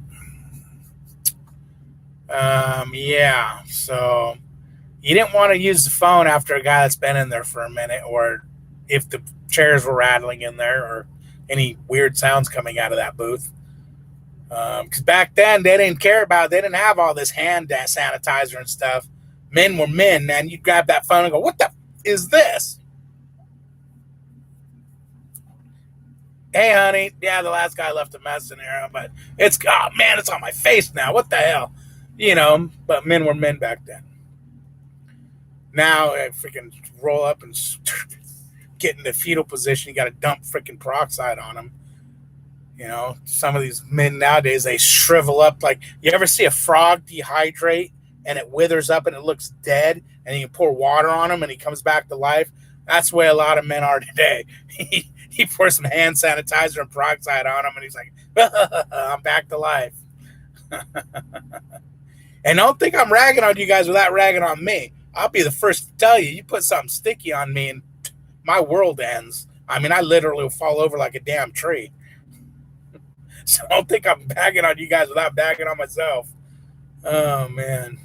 Yeah, so you didn't want to use the phone after a guy that's been in there for a minute, or if the chairs were rattling in there, or any weird sounds coming out of that booth. Because back then they didn't care about it. They didn't have all this hand sanitizer and stuff. Men were men, man. You'd grab that phone and go, "What the is this?" Hey, honey. Yeah, the last guy left a mess in here, but it's oh man, it's on my face now. What the hell, But men were men back then. Now I freaking roll up and get in the fetal position. You got to dump freaking peroxide on them. Some of these men nowadays, they shrivel up. Like, you ever see a frog dehydrate and it withers up and it looks dead, and you can pour water on him and he comes back to life? That's the way a lot of men are today. He pours some hand sanitizer and peroxide on him and he's like, I'm back to life. And don't think I'm ragging on you guys without ragging on me. I'll be the first to tell you, you put something sticky on me and my world ends. I mean, I literally will fall over like a damn tree. So I don't think I'm bagging on you guys without bagging on myself. Oh, man.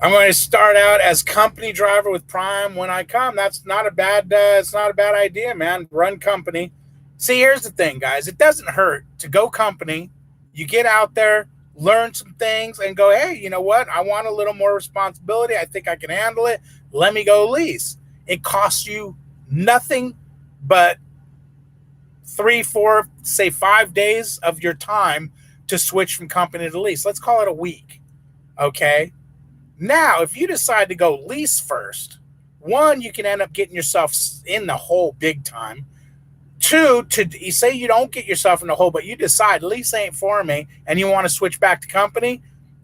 I'm going to start out as company driver with Prime when I come. That's not a bad. It's not a bad idea, man. Run company. See, here's the thing, guys. It doesn't hurt to go company. You get out there, learn some things, and go, hey, you know what? I want a little more responsibility. I think I can handle it. Let me go lease. It costs you nothing but 3, 4, say 5 days of your time to switch from company to lease. Let's call it a week. Okay. Now, if you decide to go lease first, one, you can end up getting yourself in the hole big time. Two, you say you don't get yourself in the hole, but you decide lease ain't for me and you want to switch back to company,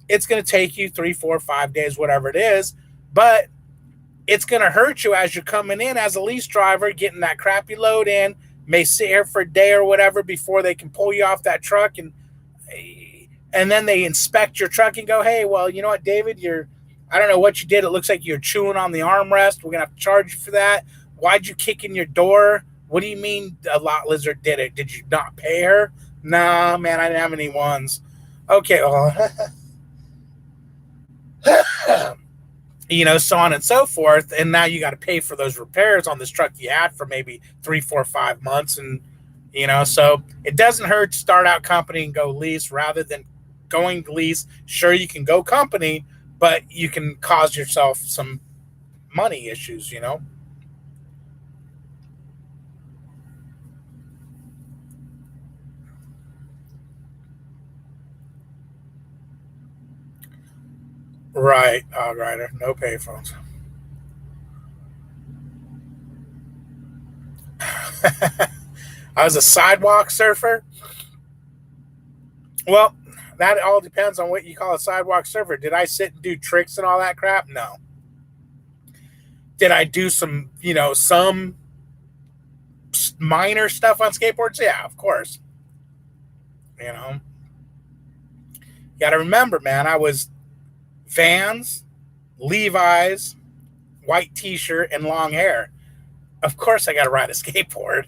it's going to take you 3, 4, 5 days, whatever it is. But it's going to hurt you as you're coming in as a lease driver, getting that crappy load in, may sit here for a day or whatever before they can pull you off that truck. And then they inspect your truck and go, hey, well, you know what, David, I don't know what you did. It looks like you're chewing on the armrest. We're going to have to charge you for that. Why'd you kick in your door? What do you mean a lot lizard did it? Did you not pay her? Nah, man, I didn't have any ones. Okay, well, so on and so forth. And now you got to pay for those repairs on this truck you had for maybe 3, 4, 5 months. And, so it doesn't hurt to start out company and go lease rather than going lease. Sure, you can go company, but you can cause yourself some money issues, Right, Hog Rider. No payphones. I was a sidewalk surfer. Well, that all depends on what you call a sidewalk surfer. Did I sit and do tricks and all that crap? No. Did I do some, some minor stuff on skateboards? Yeah, of course. You know, you got to remember, man, I was Vans, Levi's, white t-shirt, and long hair. Of course, I got to ride a skateboard.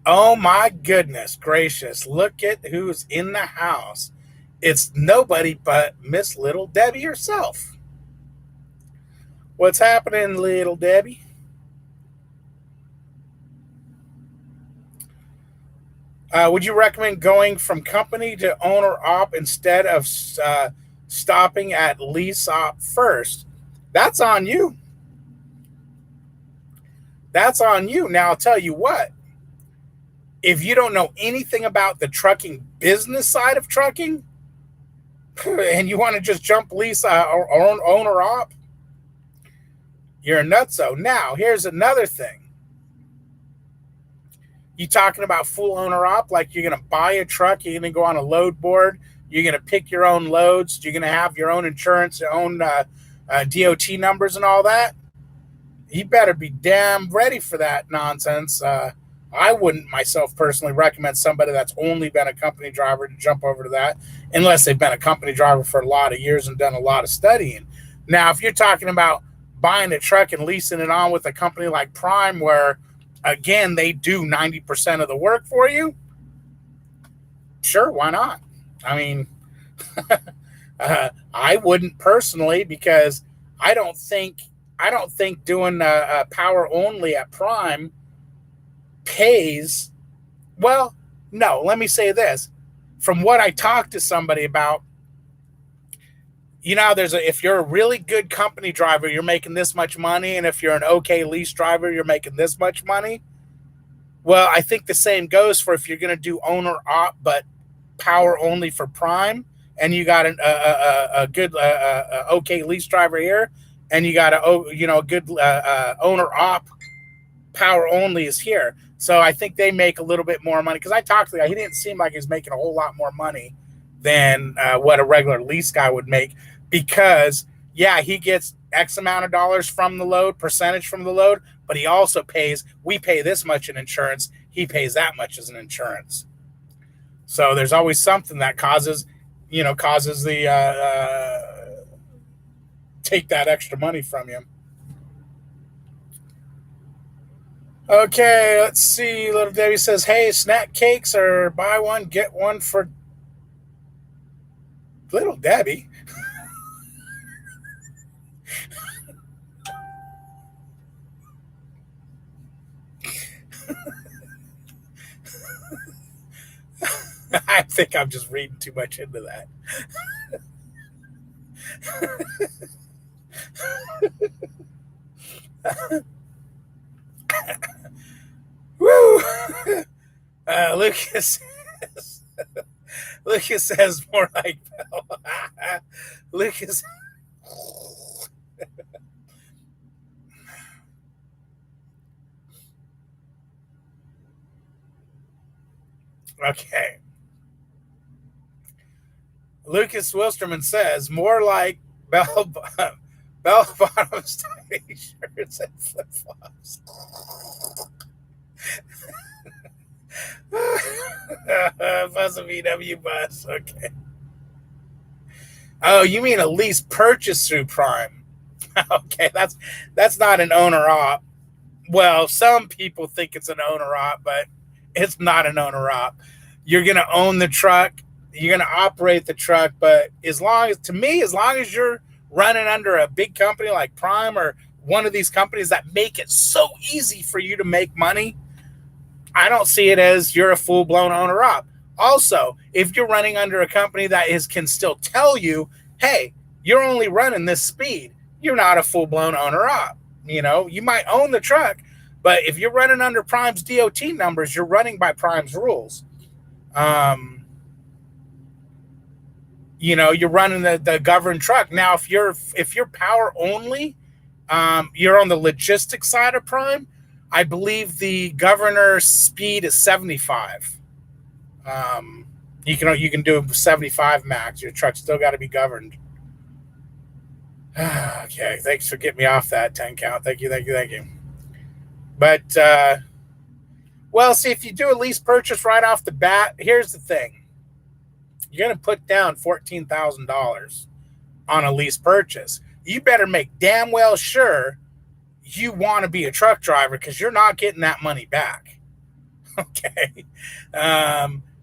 Oh my goodness gracious. Look at who's in the house. It's nobody but Miss Little Debbie herself. What's happening, Little Debbie? Would you recommend going from company to owner op instead of stopping at lease op first? That's on you. That's on you. Now, I'll tell you what. If you don't know anything about the trucking business side of trucking, and you want to just jump lease or owner op, you're a nutso. Now, here's another thing. You talking about full owner op, like you're going to buy a truck, you're going to go on a load board, you're going to pick your own loads, you're going to have your own insurance, your own DOT numbers and all that. You better be damn ready for that nonsense. I wouldn't myself personally recommend somebody that's only been a company driver to jump over to that unless they've been a company driver for a lot of years and done a lot of studying. Now, if you're talking about buying a truck and leasing it on with a company like Prime, where, again, they do 90% of the work for you, sure, why not? I mean, I wouldn't personally, because I don't think doing a power only at Prime pays. Well, no, let me say this. From what I talked to somebody about, if you're a really good company driver, you're making this much money, and if you're an okay lease driver, you're making this much money. Well, I think the same goes for if you're going to do owner op but power only for Prime, and you got a good okay lease driver here, and you got a good owner op power only is here. So I think they make a little bit more money, because I talked to the guy. He didn't seem like he was making a whole lot more money than what a regular lease guy would make, because, yeah, he gets X amount of dollars from the load, percentage from the load, but he also we pay this much in insurance, he pays that much as an insurance. So there's always something that causes the take that extra money from you. Okay, let's see. Little Debbie says, hey, snack cakes or buy one, get one for Little Debbie. I think I'm just reading too much into that. Woo! Lucas says more like Bell. Lucas. Okay. Lucas Wilsterman says more like bell bottoms, tiny shirts, and flip flops. Bus a VW bus. Okay. Oh, you mean a lease purchase through Prime? Okay, that's not an owner op. Well, some people think it's an owner op, but it's not an owner op. You're going to own the truck. You're going to operate the truck, but as long as you're running under a big company like Prime or one of these companies that make it so easy for you to make money, I don't see it as you're a full-blown owner-op. Also, if you're running under a company that can still tell you, hey, you're only running this speed, you're not a full-blown owner-op. You might own the truck, but if you're running under Prime's DOT numbers, you're running by Prime's rules. You're running the governed truck. Now, if you're power only, You're on the logistics side of Prime. I believe the governor's speed is 75. You can do 75 max. Your truck's still got to be governed. Okay, thanks for getting me off that 10 count. Thank you. But well, see, if you do a lease purchase right off the bat, here's the thing: you're going to put down $14,000 on a lease purchase. You better make damn well sure you want to be a truck driver, because you're not getting that money back. Okay.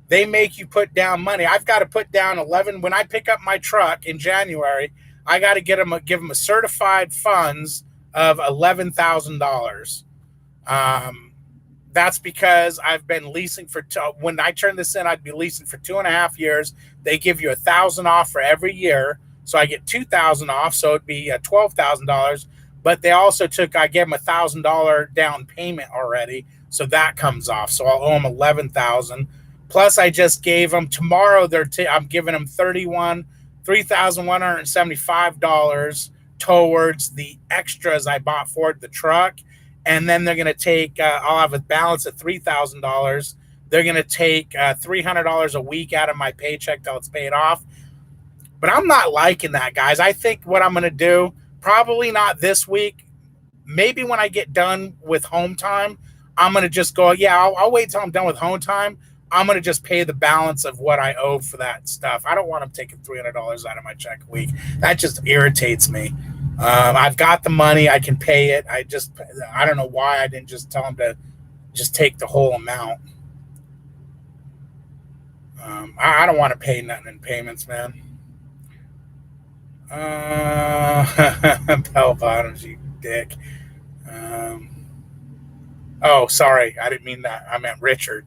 They make you put down money. I've got to put down 11 when I pick up my truck in January. I got to give them a certified funds of $11,000. That's because I've been leasing when I turn this in, I'd be leasing for 2.5 years. They give you $1,000 off for every year. So I get $2,000 off. So it'd be $12,000. But they also I gave them $1,000 down payment already. So that comes off. So I'll owe them $11,000. Plus I just gave them tomorrow. I'm giving them $3,175 towards the extras I bought for the truck. And then they're going to take, I'll have a balance of $3,000. They're going to take $300 a week out of my paycheck till it's paid off. But I'm not liking that, guys. I think what I'm going to do, probably not this week, maybe when I get done with home time, I'm going to just go, I'll wait till I'm done with home time. I'm going to just pay the balance of what I owe for that stuff. I don't want them taking $300 out of my check a week. That just irritates me. I've got the money. I can pay it. I don't know why I didn't just tell them to just take the whole amount. I don't want to pay nothing in payments, man. Bell bottoms, you dick. Oh, sorry. I didn't mean that. I meant Richard.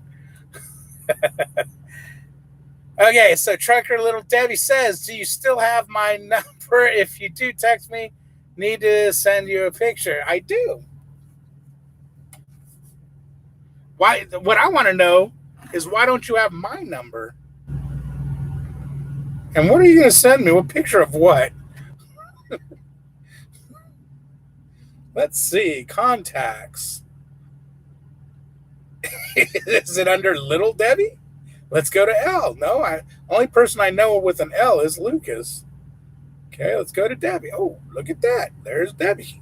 Okay, so Trucker Little Debbie says, do you still have my number? If you do, text me. Need to send you a picture. I do. Why? What I want to know is, why don't you have my number? And what are you going to send me? What picture of what? Let's see. Contacts. Is it under Little Debbie? Let's go to L. No, only person I know with an L is Lucas. Okay, let's go to Debbie. Oh, look at that. There's Debbie.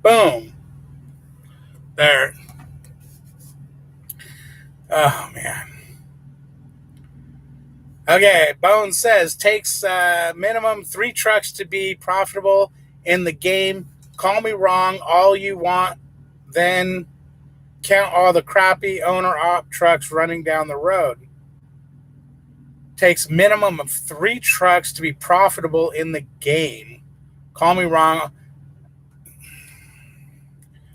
Boom. There. Oh, man. Okay, Bones says, takes minimum 3 trucks to be profitable in the game. Call me wrong all you want, then count all the crappy owner-op trucks running down the road. Takes minimum of 3 trucks to be profitable in the game. Call me wrong.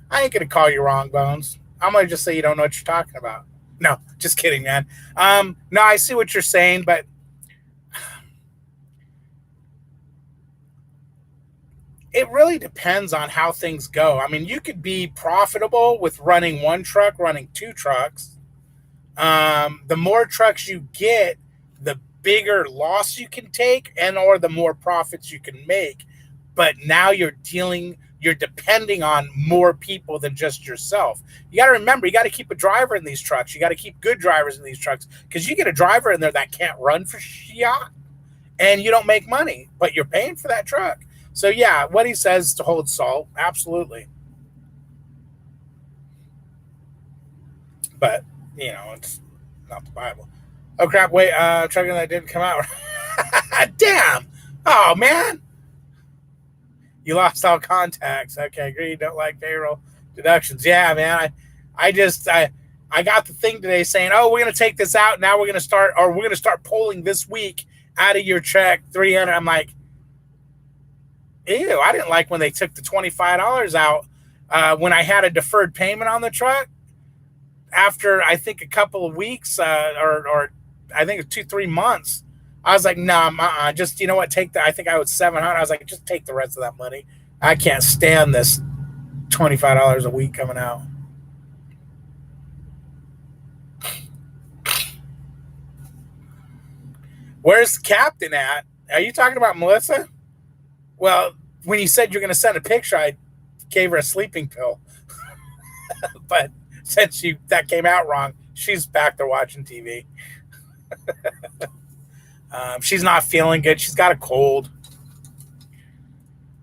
I ain't going to call you wrong, Bones. I'm going to just say you don't know what you're talking about. No, just kidding, man. No, I see what you're saying, but it really depends on how things go. I mean, you could be profitable with running 1 truck, running 2 trucks. The more trucks you get, the bigger loss you can take, or the more profits you can make. But now you're depending on more people than just yourself. You got to remember, you got to keep a driver in these trucks. You got to keep good drivers in these trucks, because you get a driver in there that can't run for shit, and you don't make money, but you're paying for that truck. So, yeah, what he says to hold salt, absolutely. But, it's not the Bible. Oh, crap, wait, trucking that didn't come out. Damn. Oh, man. You lost all contacts. Okay, agree. Don't like payroll deductions. Yeah, man. I got the thing today saying, oh, we're going to take this out. Now we're going to start pulling this week out of your check, 300. I'm like, ew, I didn't like when they took the $25 out when I had a deferred payment on the truck. After, I think, a couple of weeks or I think 2-3 months, I was like, nah, just, you know what, take that. I think I owed $700. I was like, just take the rest of that money. I can't stand this $25 a week coming out. Where's the captain at? Are you talking about Melissa? Well, when you said you're going to send a picture, I gave her a sleeping pill. But since that came out wrong, she's back there watching TV. She's not feeling good. She's got a cold.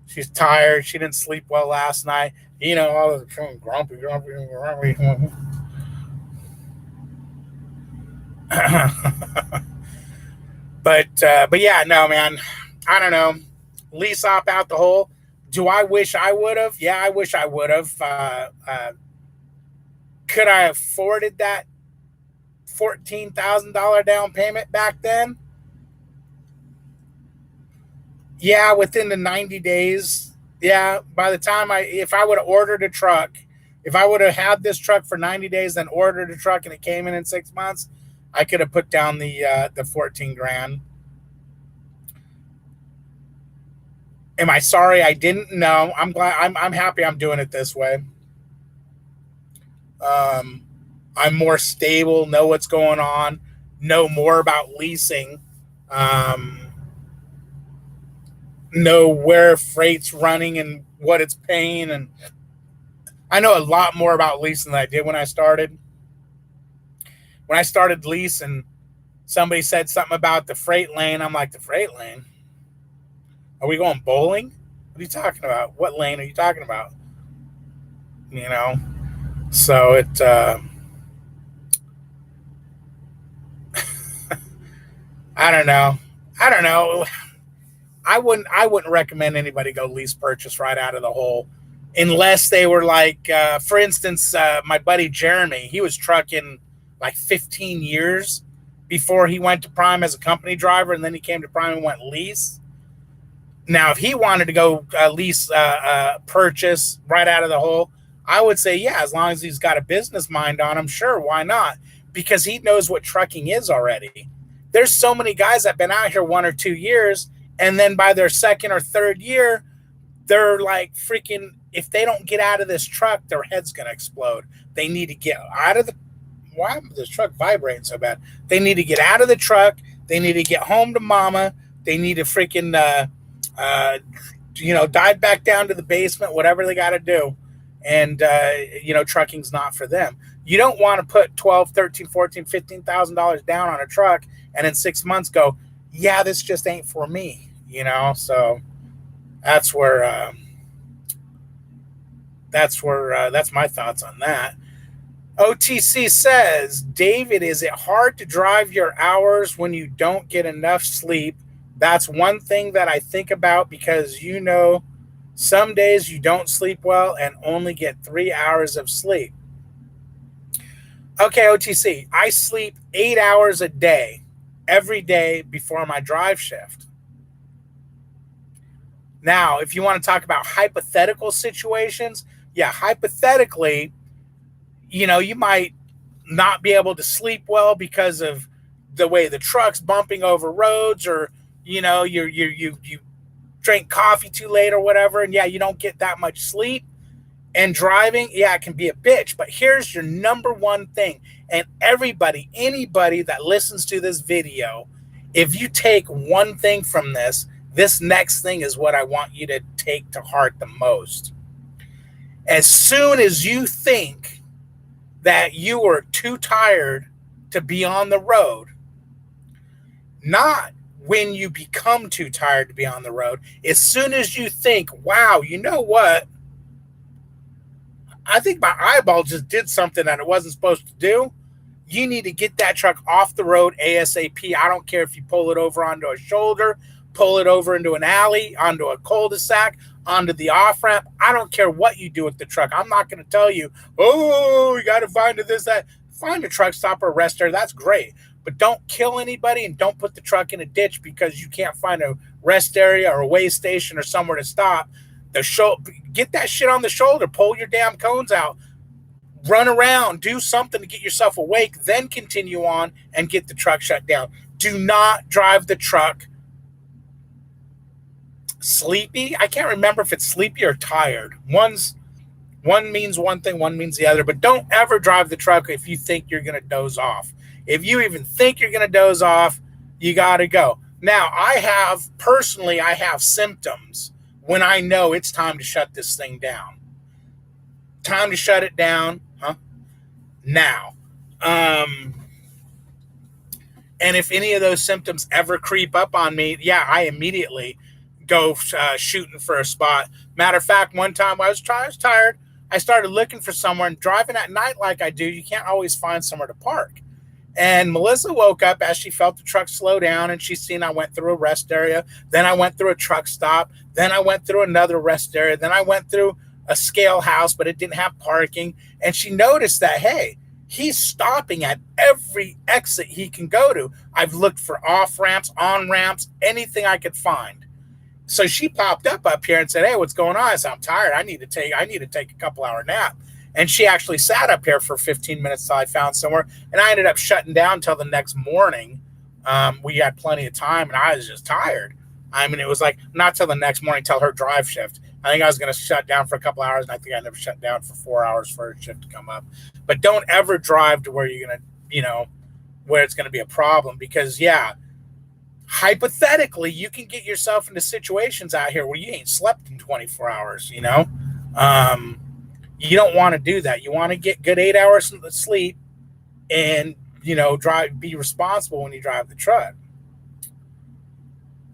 She's tired. She didn't sleep well last night. You know, all the grumpy. But yeah, no, man. I don't know. Lease op out the hole. Do I wish I would have? Yeah, I wish I would have. Could I have afforded that $14,000 down payment back then? Yeah, within the 90 days. Yeah, by the time if I would have ordered a truck, if I would have had this truck for 90 days, then ordered a truck and it came in 6 months, I could have put down the 14 grand. Am I sorry I didn't? No, I'm glad. I'm happy I'm doing it this way. I'm more stable, know what's going on, know more about leasing, know where freight's running and what it's paying. And I know a lot more about leasing than I did when I started. When I started leasing, somebody said something about the freight lane. I'm like, the freight lane? Are we going bowling? What are you talking about? What lane are you talking about? You know? So it, I don't know. I wouldn't recommend anybody go lease purchase right out of the hole, unless they were like, for instance, my buddy Jeremy. He was trucking like 15 years before he went to Prime as a company driver, and then he came to Prime and went lease. Now, if he wanted to go lease purchase right out of the hole, I would say, yeah, as long as he's got a business mind on him, sure, why not? Because he knows what trucking is already. There's so many guys that have been out here 1 or 2 years, and then by their second or third year, they're like freaking, if they don't get out of this truck, their head's going to explode. They need to get out of the, why is this truck vibrating so bad? They need to get out of the truck. They need to get home to mama. They need to freaking, dive back down to the basement, whatever they got to do. And, trucking's not for them. You don't want to put $12,000, $13,000, $14,000, $15,000 down on a truck and in 6 months go, yeah, this just ain't for me, So that's where, that's my thoughts on that. OTC says, David, is it hard to drive your hours when you don't get enough sleep? That's one thing that I think about, because some days you don't sleep well and only get 3 hours of sleep. Okay, OTC, I sleep 8 hours a day, every day before my drive shift. Now, if you want to talk about hypothetical situations, yeah, hypothetically, you might not be able to sleep well because of the way the truck's bumping over roads, or, you drink coffee too late or whatever, and yeah, you don't get that much sleep. And driving, yeah, it can be a bitch. But here's your number one thing. And anybody that listens to this video, if you take one thing from this next thing is what I want you to take to heart the most. As soon as you think that you are too tired to be on the road, not when you become too tired to be on the road, as soon as you think, wow, you know what? I think my eyeball just did something that it wasn't supposed to do. You need to get that truck off the road ASAP. I don't care if you pull it over onto a shoulder, pull it over into an alley, onto a cul-de-sac, onto the off-ramp. I don't care what you do with the truck. I'm not going to tell you, oh, you got to find this, that. Find a truck stop or rest area. That's great. But don't kill anybody, and don't put the truck in a ditch because you can't find a rest area or a way station or somewhere to stop. Get that shit on the shoulder. Pull your damn cones out. Run around. Do something to get yourself awake. Then continue on and get the truck shut down. Do not drive the truck sleepy. I can't remember if it's sleepy or tired. One means one thing, one means the other. But don't ever drive the truck if you think you're going to doze off. If you even think you're going to doze off, you got to go. Now, I have symptoms when I know it's time to shut this thing down. Time to shut it down, huh? Now. Um, and if any of those symptoms ever creep up on me, yeah, I immediately go shooting for a spot. Matter of fact, one time I was tired. I started looking for somewhere, and driving at night like I do, you can't always find somewhere to park. And Melissa woke up as she felt the truck slow down, and she seen I went through a rest area. Then I went through a truck stop. Then I went through another rest area. Then I went through a scale house, but it didn't have parking. And she noticed that, hey, he's stopping at every exit he can go to. I've looked for off ramps, on ramps, anything I could find. So she popped up here and said, "Hey, what's going on?" I said, "I'm tired. I need to take a couple hour nap." And she actually sat up here for 15 minutes till I found somewhere. And I ended up shutting down until the next morning. We had plenty of time, and I was just tired. I mean, it was like not till the next morning, till her drive shift. I think I was going to shut down for a couple hours, and I think I never shut down for 4 hours for her shift to come up. But don't ever drive to where you're going to, where it's going to be a problem. Because, yeah, hypothetically, you can get yourself into situations out here where you ain't slept in 24 hours, you don't want to do that. You want to get good 8 hours of sleep and, be responsible when you drive the truck.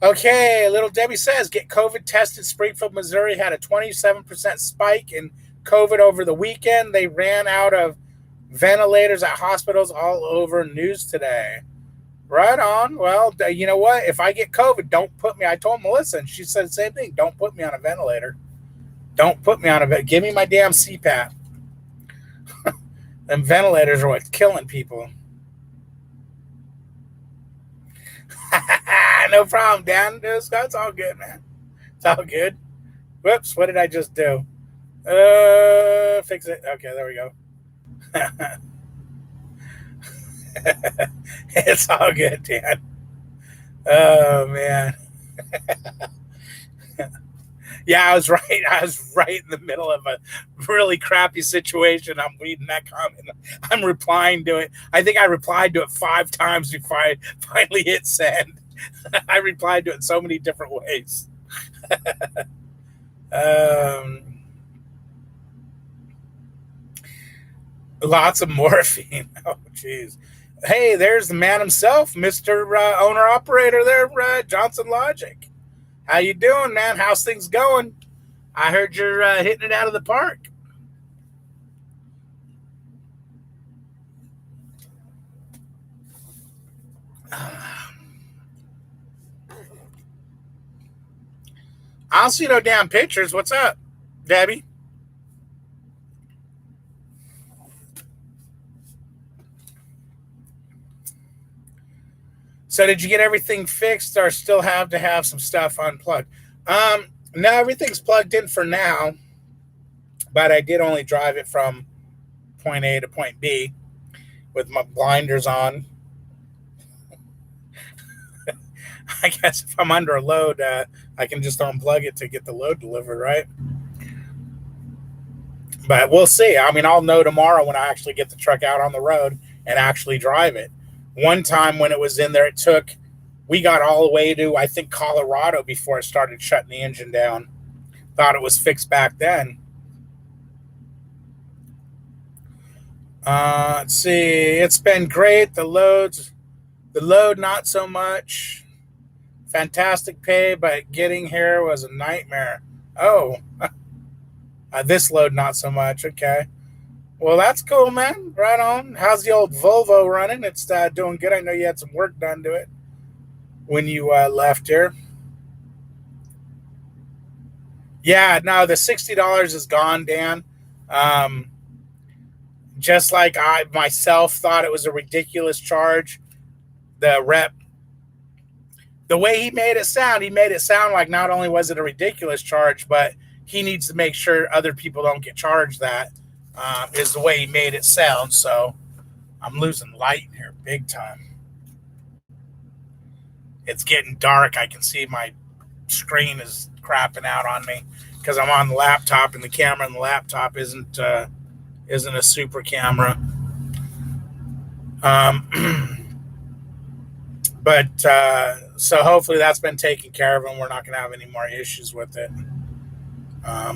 Okay, Little Debbie says, get COVID tested. Springfield, Missouri had a 27% spike in COVID over the weekend. They ran out of ventilators at hospitals all over news today. Right on. Well, you know what? If I get COVID, don't put me. I told Melissa, and she said the same thing. Don't put me on a ventilator. Don't put me on a ventilator. Give me my damn CPAP. Them ventilators are what's killing people. No problem, Dan. It's all good, man. It's all good. Whoops, what did I just do? Fix it. Okay, there we go. It's all good, Dan. Oh, man. Yeah, I was right. I was right in the middle of a really crappy situation. I'm reading that comment. I'm replying to it. I think I replied to it 5 times before I finally hit send. I replied to it in so many different ways. Lots of morphine. Oh, jeez. Hey, there's the man himself, Mr. Owner-Operator there, Johnson Logic. How you doing, man? How's things going? I heard you're hitting it out of the park. I don't see no damn pictures. What's up, Debbie? So did you get everything fixed or still have to have some stuff unplugged? No, everything's plugged in for now, but I did only drive it from point A to point B with my blinders on. I guess if I'm under a load, I can just unplug it to get the load delivered, right? But we'll see. I mean, I'll know tomorrow when I actually get the truck out on the road and actually drive it. One time when it was in there, we got all the way to, I think, Colorado before it started shutting the engine down. Thought it was fixed back then. Let's see. It's been great. The load, not so much. Fantastic pay, but getting here was a nightmare. Oh, this load, not so much. Okay. Well, that's cool, man. Right on. How's the old Volvo running? It's doing good. I know you had some work done to it when you left here. Yeah, no, the $60 is gone, Dan. Just like I myself thought it was a ridiculous charge. The rep, the way he made it sound like not only was it a ridiculous charge, but he needs to make sure other people don't get charged that. Is the way he made it sound. So I'm losing light here big time. It's getting dark. I can see my screen is crapping out on me because I'm on the laptop, and the camera in the laptop isn't a super camera. But so hopefully that's been taken care of, and we're not going to have any more issues with it,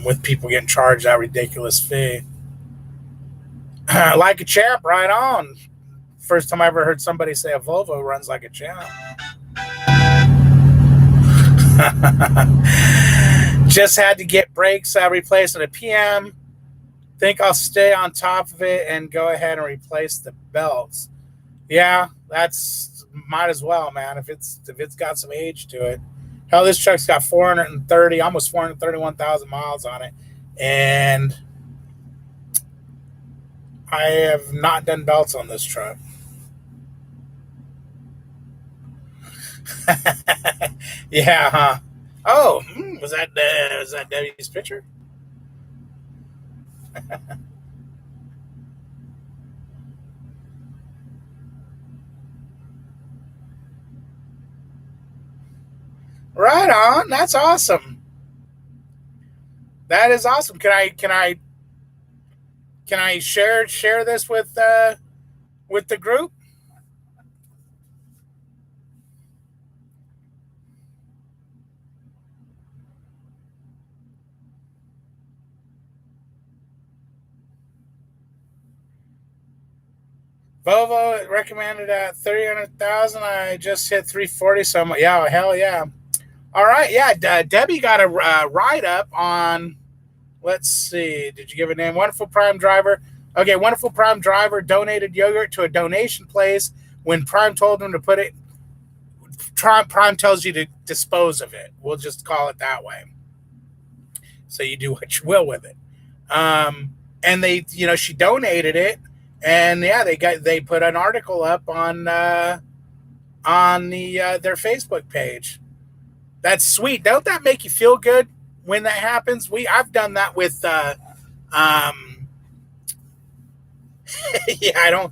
with people getting charged that ridiculous fee. Like a champ, right on. First time I ever heard somebody say a Volvo runs like a champ. Just had to get brakes replaced at a PM. Think I'll stay on top of it and go ahead and replace the belts. Yeah, that's might as well, man. If it's got some age to it. Hell, this truck's got 430, almost 431,000 miles on it, and I have not done belts on this truck. Yeah, huh? Oh, was that Debbie's picture? Right on. That's awesome. That is awesome. Can I share this with the group? Volvo recommended at 300,000. I just hit 340. So yeah, hell yeah. All right, yeah. Debbie got a write up on. Let's see. Did you give a name? Wonderful Prime Driver. Okay, Wonderful Prime Driver donated yogurt to a donation place when Prime told him to put it. Prime tells you to dispose of it. We'll just call it that way. So you do what you will with it. And they, she donated it, and yeah, they put an article up on their Facebook page. That's sweet. Don't that make you feel good when that happens? I've done that with yeah, I don't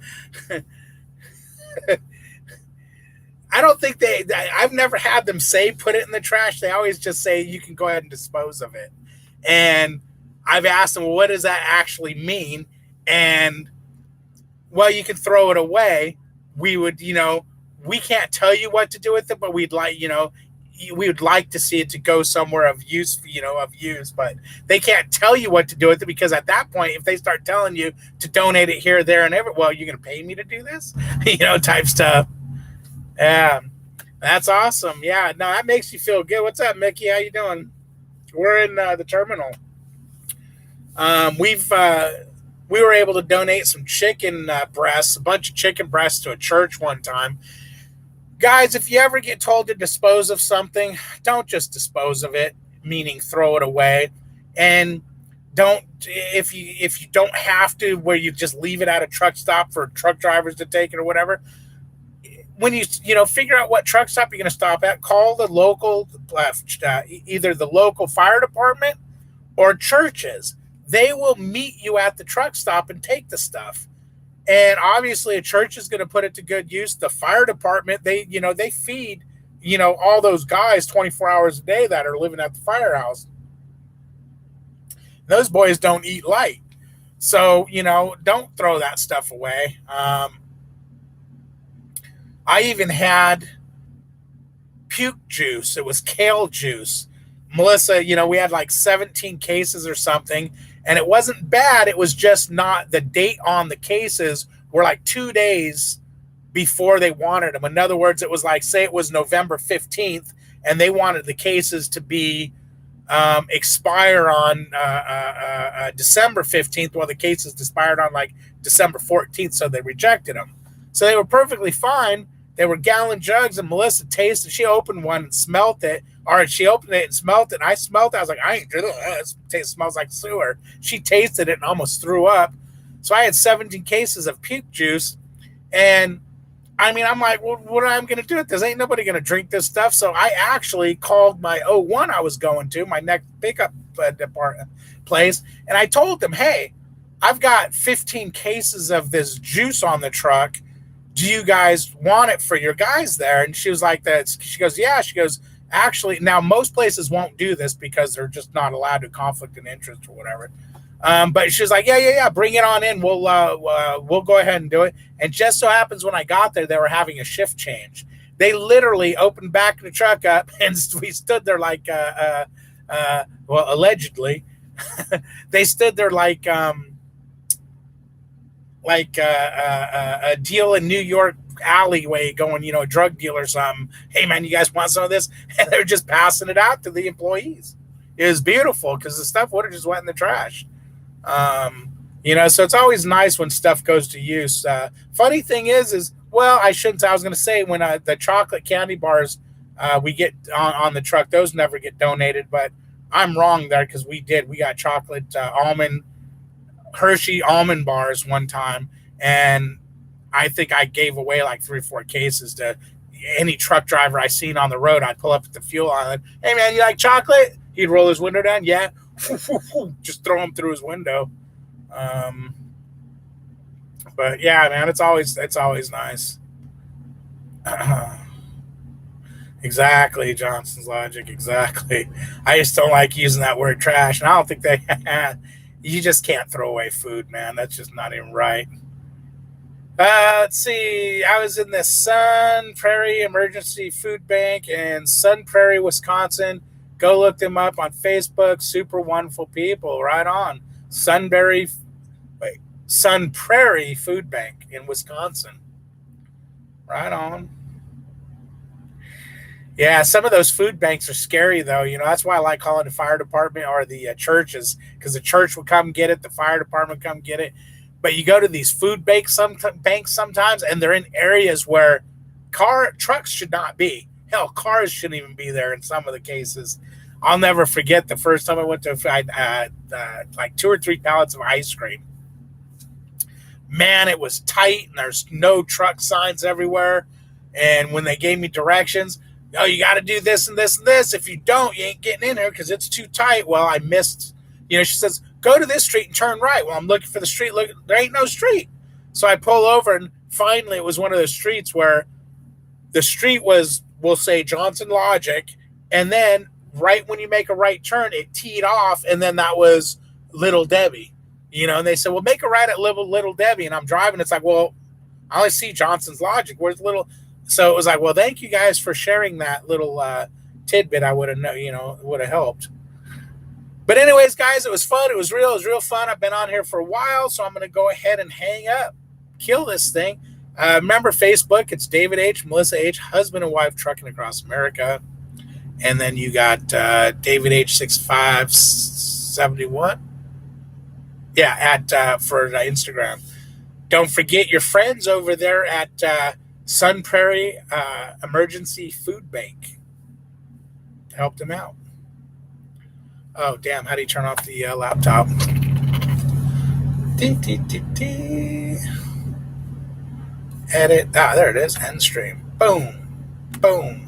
think I've never had them say put it in the trash. They always just say you can go ahead and dispose of it. And I've asked them, well, what does that actually mean? And well, you can throw it away. We would, we can't tell you what to do with it, but we'd like, we would like to see it to go somewhere of use, but they can't tell you what to do with it, because at that point, if they start telling you to donate it here, there, and everywhere, well, you're going to pay me to do this, type stuff. Yeah, that's awesome. Yeah, no, that makes you feel good. What's up, Mickey? How you doing? We're in the terminal. We were able to donate some chicken breasts, a bunch of chicken breasts to a church one time. Guys, if you ever get told to dispose of something, don't just dispose of it, meaning throw it away. And don't, if you don't have to, where you just leave it at a truck stop for truck drivers to take it or whatever. When you figure out what truck stop you're going to stop at, call the local, either the local fire department or churches. They will meet you at the truck stop and take the stuff. And obviously a church is going to put it to good use. The fire department, they feed, all those guys 24 hours a day that are living at the firehouse. Those boys don't eat light. So, don't throw that stuff away. I even had puke juice. It was kale juice. Melissa, we had like 17 cases or something, and it wasn't bad. It was just not, the date on the cases were like 2 days before they wanted them. In other words, it was like, say it was November 15th, and they wanted the cases to be expire on December 15th, while the cases expired on like December 14th, so they rejected them. So they were perfectly fine. They were gallon jugs, and Melissa tasted. She opened one and smelt it. Or she opened it and smelt it. And I smelt it. I was like, I ain't doing it. It smells like sewer. She tasted it and almost threw up. So I had 17 cases of puke juice. And I mean, I'm like, well, what am I going to do with this? Ain't nobody going to drink this stuff. So I actually called my O1 I was going to, my next pickup department place. And I told them, hey, I've got 15 cases of this juice on the truck. Do you guys want it for your guys there? And she was like that. She goes, yeah. She goes, actually, now most places won't do this because they're just not allowed to conflict of interest or whatever. But she's like, yeah, bring it on in. We'll go ahead and do it. And just so happens when I got there, they were having a shift change. They literally opened back the truck up, and we stood there like, well, allegedly, they stood there like a deal in New York alleyway going, a drug deal or something. Hey, man, you guys want some of this? And they're just passing it out to the employees. It was beautiful because the stuff would have just went in the trash. So it's always nice when stuff goes to use. Funny thing is, well, I shouldn't say, I was going to say when the chocolate candy bars we get on the truck, those never get donated, but I'm wrong there because we got chocolate almond Hershey almond bars one time, and I think I gave away like 3 or 4 cases to any truck driver I seen on the road. I'd pull up at the fuel island. Hey man, you like chocolate? He'd roll his window down. Yeah, just throw them through his window. But yeah, man, it's always nice. Exactly, Johnson's Logic. Exactly. I just don't like using that word trash, and I don't think they. You just can't throw away food, man. That's just not even right. Let's see. I was in the Sun Prairie Emergency Food Bank in Sun Prairie, Wisconsin. Go look them up on Facebook. Super wonderful people. Right on. Sun Prairie Food Bank in Wisconsin. Right on. Yeah, some of those food banks are scary, though. That's why I like calling the fire department or the churches, because the church will come get it, the fire department will come get it. But you go to these food banks sometimes, and they're in areas where trucks should not be. Hell, cars shouldn't even be there in some of the cases. I'll never forget the first time I went to like 2 or 3 pallets of ice cream. Man, it was tight, and there's no truck signs everywhere. And when they gave me directions, oh, you got to do this and this and this. If you don't, you ain't getting in here because it's too tight. Well, I missed, she says, go to this street and turn right. Well, I'm looking for the street. Look, there ain't no street. So I pull over, and finally it was one of those streets where the street was, we'll say, Johnson Logic. And then right when you make a right turn, it teed off. And then that was Little Debbie, and they said, well, make a right at Little Debbie. And I'm driving. It's like, well, I only see Johnson's Logic. Where's Little? So it was like, well, thank you guys for sharing that little tidbit. I would have, would have helped. But anyways, guys, it was fun. It was real fun. I've been on here for a while, so I'm going to go ahead and hang up, kill this thing. Remember Facebook, it's David H., Melissa H., husband and wife trucking across America. And then you got David H. 6571. Yeah, for Instagram. Don't forget your friends over there at Sun Prairie Emergency Food Bank. Help them out. Oh, damn. How do you turn off the laptop? Edit. There it is. End stream. Boom. Boom.